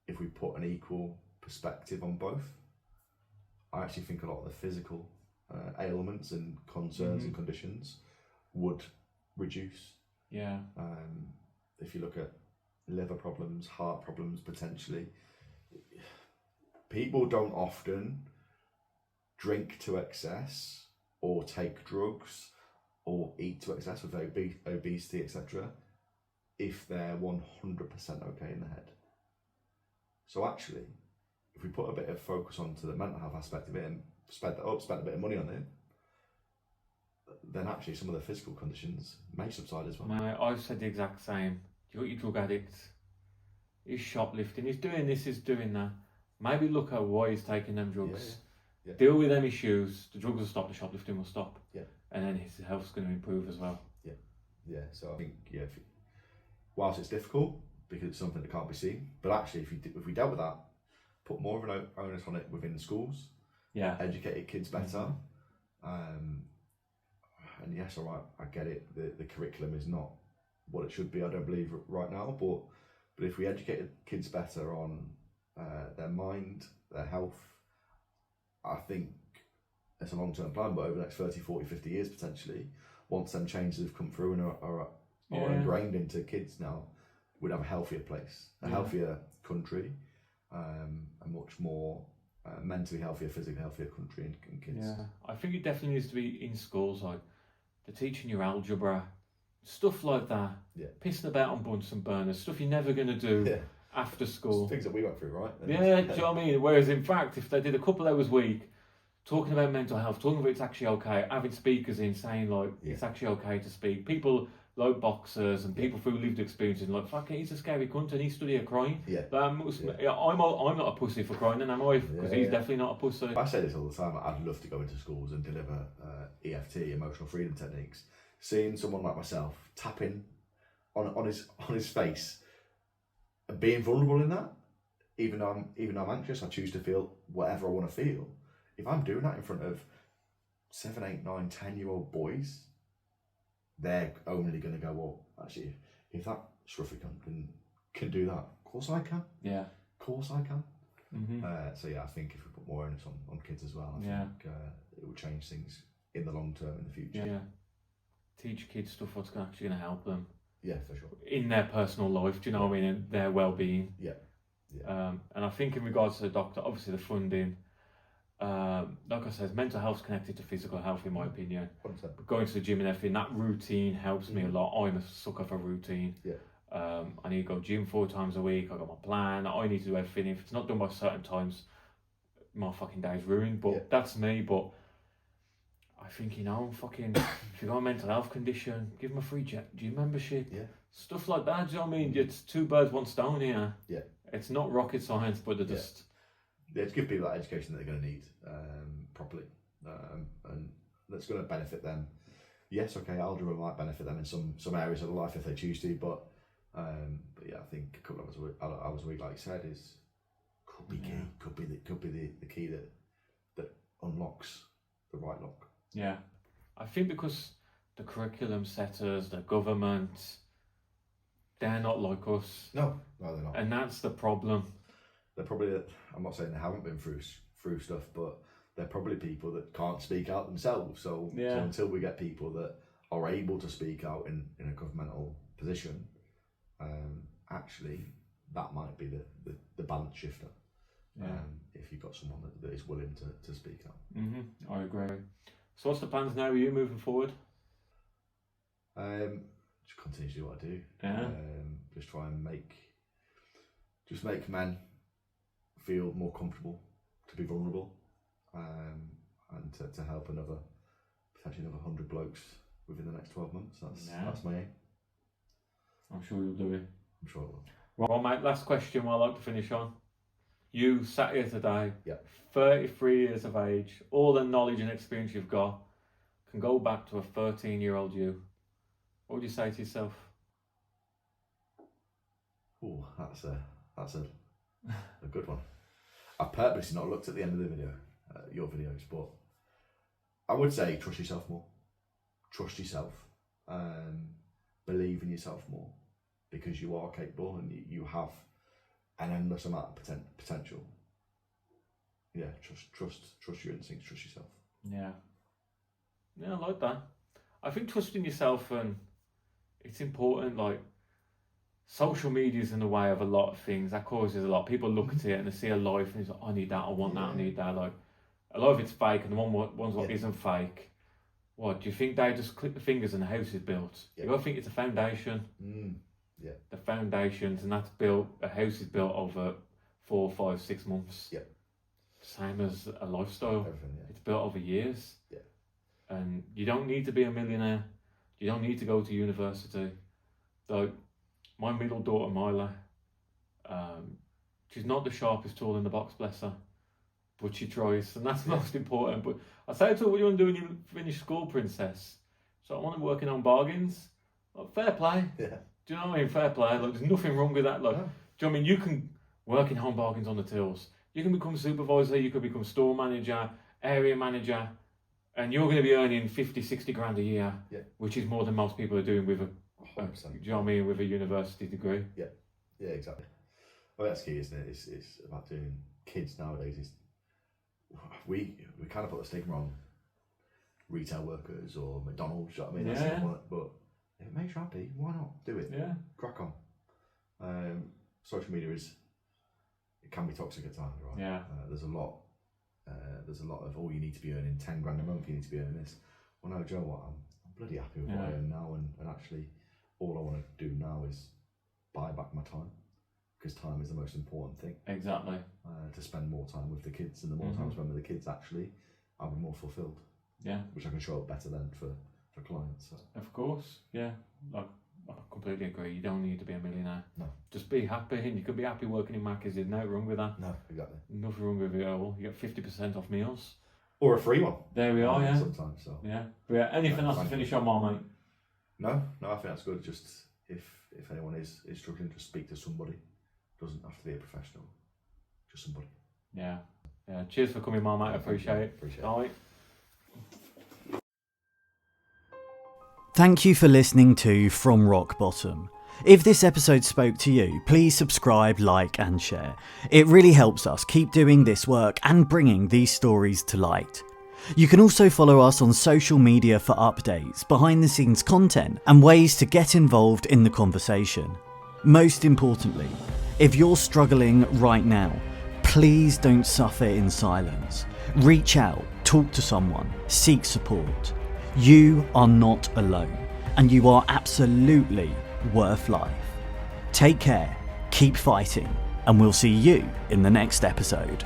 if we put an equal perspective on both, I actually think a lot of the physical ailments and concerns and conditions would reduce. Yeah. If you look at liver problems, heart problems, potentially, people don't often drink to excess or take drugs or eat to excess with obesity, etc., if they're 100% okay in the head. So actually, if we put a bit of focus onto the mental health aspect of it and spent a bit of money on it, then actually some of the physical conditions may subside as well. Mate, I've said the exact same. You got your drug addict. He's shoplifting. He's doing this. He's doing that. Maybe look at why he's taking them drugs. Yeah. Deal with them issues. The drugs will stop. The shoplifting will stop. Yeah. And then his health's going to improve as well. Yeah. So I think whilst it's difficult because it's something that can't be seen, but actually if we dealt with that, put more of an onus on it within the schools. Yeah. Educated kids better. And yes, all right, I get it. The curriculum is not what it should be, I don't believe, right now. But if we educated kids better on their mind, their health, I think it's a long-term plan, but over the next 30, 40, 50 years potentially, once them changes have come through and are ingrained into kids now, we'd have a healthier place, a healthier country, a much more mentally healthier, physically healthier country and kids. Yeah, I think it definitely needs to be in schools, like they're teaching you algebra, stuff like that. Yeah. Pissing about on Bunsen burners, stuff you're never going to do after school. Things that we went through, right? Yeah, do you know what I mean? Whereas in fact, if they did a couple hours a week, talking about mental health, talking about it's actually okay, having speakers in saying like it's actually okay to speak. People like boxers and people through lived experiences like, fuck it, he's a scary cunt and he's study a crying. I'm not a pussy for crying, and am I? Because he's definitely not a pussy. I say this all the time. I'd love to go into schools and deliver EFT, emotional freedom techniques. Seeing someone like myself tapping on his face and being vulnerable in that, even though I'm anxious, I choose to feel whatever I want to feel. If I'm doing that in front of 7, 8, 9, 10-year-old boys, they're only going to go, well, actually, if that scruffy cunt can do that, of course I can. Yeah. Of course I can. Mm-hmm. So yeah, I think if we put more onus on kids as well, I think it will change things in the long term in the future. Yeah. Teach kids stuff what's actually going to help them. Yeah, for sure. In their personal life, do you know what I mean? And their well-being. Yeah. And I think in regards to the doctor, obviously the funding, like I said, mental health's connected to physical health in my opinion. 100%. Going to the gym and everything, that routine helps me a lot. I'm a sucker for routine. Yeah. I need to go gym 4 times a week. I got my plan. I need to do everything. If it's not done by certain times, my fucking day's ruined. But that's me. But I think, fucking, if you got a mental health condition, give them a free gym membership. Yeah. Stuff like that. Do you know what I mean? It's 2 birds, 1 stone here. Yeah. It's not rocket science, but they're just. Yeah, to give people that education that they're going to need properly, and that's going to benefit them. Yes, okay, algebra might benefit them in some areas of their life if they choose to, but yeah, I think a couple of hours a week, like you said, could be key. Could be the key that unlocks the right lock. Yeah, I think because the curriculum setters, the government, they're not like us. No, they're not. And that's the problem. They're probably, I'm not saying they haven't been through stuff, but they're probably people that can't speak out themselves. So until we get people that are able to speak out in a governmental position, actually that might be the balance shifter. If you've got someone that is willing to speak out. Mm-hmm. I agree. So what's the plans now? Are you moving forward? Just continue to do what I do. Yeah. Just try and make men feel more comfortable to be vulnerable, and to help potentially another 100 blokes within the next 12 months. That's my aim. I'm sure you'll do it. I'm sure I will. Well, mate, last question I'd like to finish on. You sat here today, 33 years of age, all the knowledge and experience you've got can go back to a 13-year-old you. What would you say to yourself? Oh, that's a good one. I've purposely not looked at the end of the video, your videos, but I would say trust yourself more. Trust yourself. Believe in yourself more, because you are capable and you have an endless amount of potential. Yeah, trust your instincts, trust yourself. Yeah, I like that. I think trusting yourself, and it's important. Like, social media is in the way of a lot of things. That causes a lot. People look at it and they see a life and it's like, I need that, I want that, I need that. Like, a lot of it's fake, and the ones what isn't fake. What do you think? They just click the fingers and the house is built. You gotta think it's a foundation. Yeah. The foundations, and that's built. A house is built over 4, 5, 6 months. Yeah. Same as a lifestyle. Everything, It's built over years. Yeah. And you don't need to be a millionaire. You don't need to go to university. Though, my middle daughter, Myla, she's not the sharpest tool in the box, bless her. But she tries, and that's most important. But I say to her, what do you want to do when you finish school, princess? So I want to working on bargains. Like, fair play. Yeah. Do you know what I mean? Fair play. Like, there's nothing wrong with that. Like, No. do you know what I mean? You can work in home bargains on the tills. You can become supervisor. You could become store manager, area manager, and you're going to be earning 50, 60 grand a year, which is more than most people are doing with a, 100%. do you know what I mean, with a university degree. Yeah, exactly. Well, that's key, isn't it? It's about doing kids nowadays. We kind of put a stigma on retail workers or McDonald's. You know what I mean? That's not work, but if it makes you happy, why not do it? Yeah. Crack on. Social media it can be toxic at times, right? Yeah. There's a lot of, oh, you need to be earning 10 grand a month, you need to be earning this. Well, no, Joe, what? I'm bloody happy with what I earn now, and actually all I want to do now is buy back my time, because time is the most important thing. Exactly. To spend more time with the kids, and the more time I spend with the kids, actually, I'll be more fulfilled. Yeah. Which I can show up better then for clients. So. Of course, yeah. I completely agree. You don't need to be a millionaire. No. Just be happy, and you could be happy working in Macca's. There's no wrong with that. No, exactly. Nothing wrong with it at all. You get 50% off meals. Or a free one. There we are, yeah. Sometimes, so. Yeah. But yeah, anything else to finish on, mate? No, I think that's good. Just if anyone is struggling, just speak to somebody. Doesn't have to be a professional. Just somebody. Yeah. Cheers for coming, mate. I appreciate it. Appreciate it. All right. Thank you for listening to From Rock Bottom. If this episode spoke to you, please subscribe, like and share. It really helps us keep doing this work and bringing these stories to light. You can also follow us on social media for updates, behind the scenes content and ways to get involved in the conversation. Most importantly, if you're struggling right now, please don't suffer in silence. Reach out, talk to someone, seek support. You are not alone, and you are absolutely worth life. Take care, keep fighting, and we'll see you in the next episode.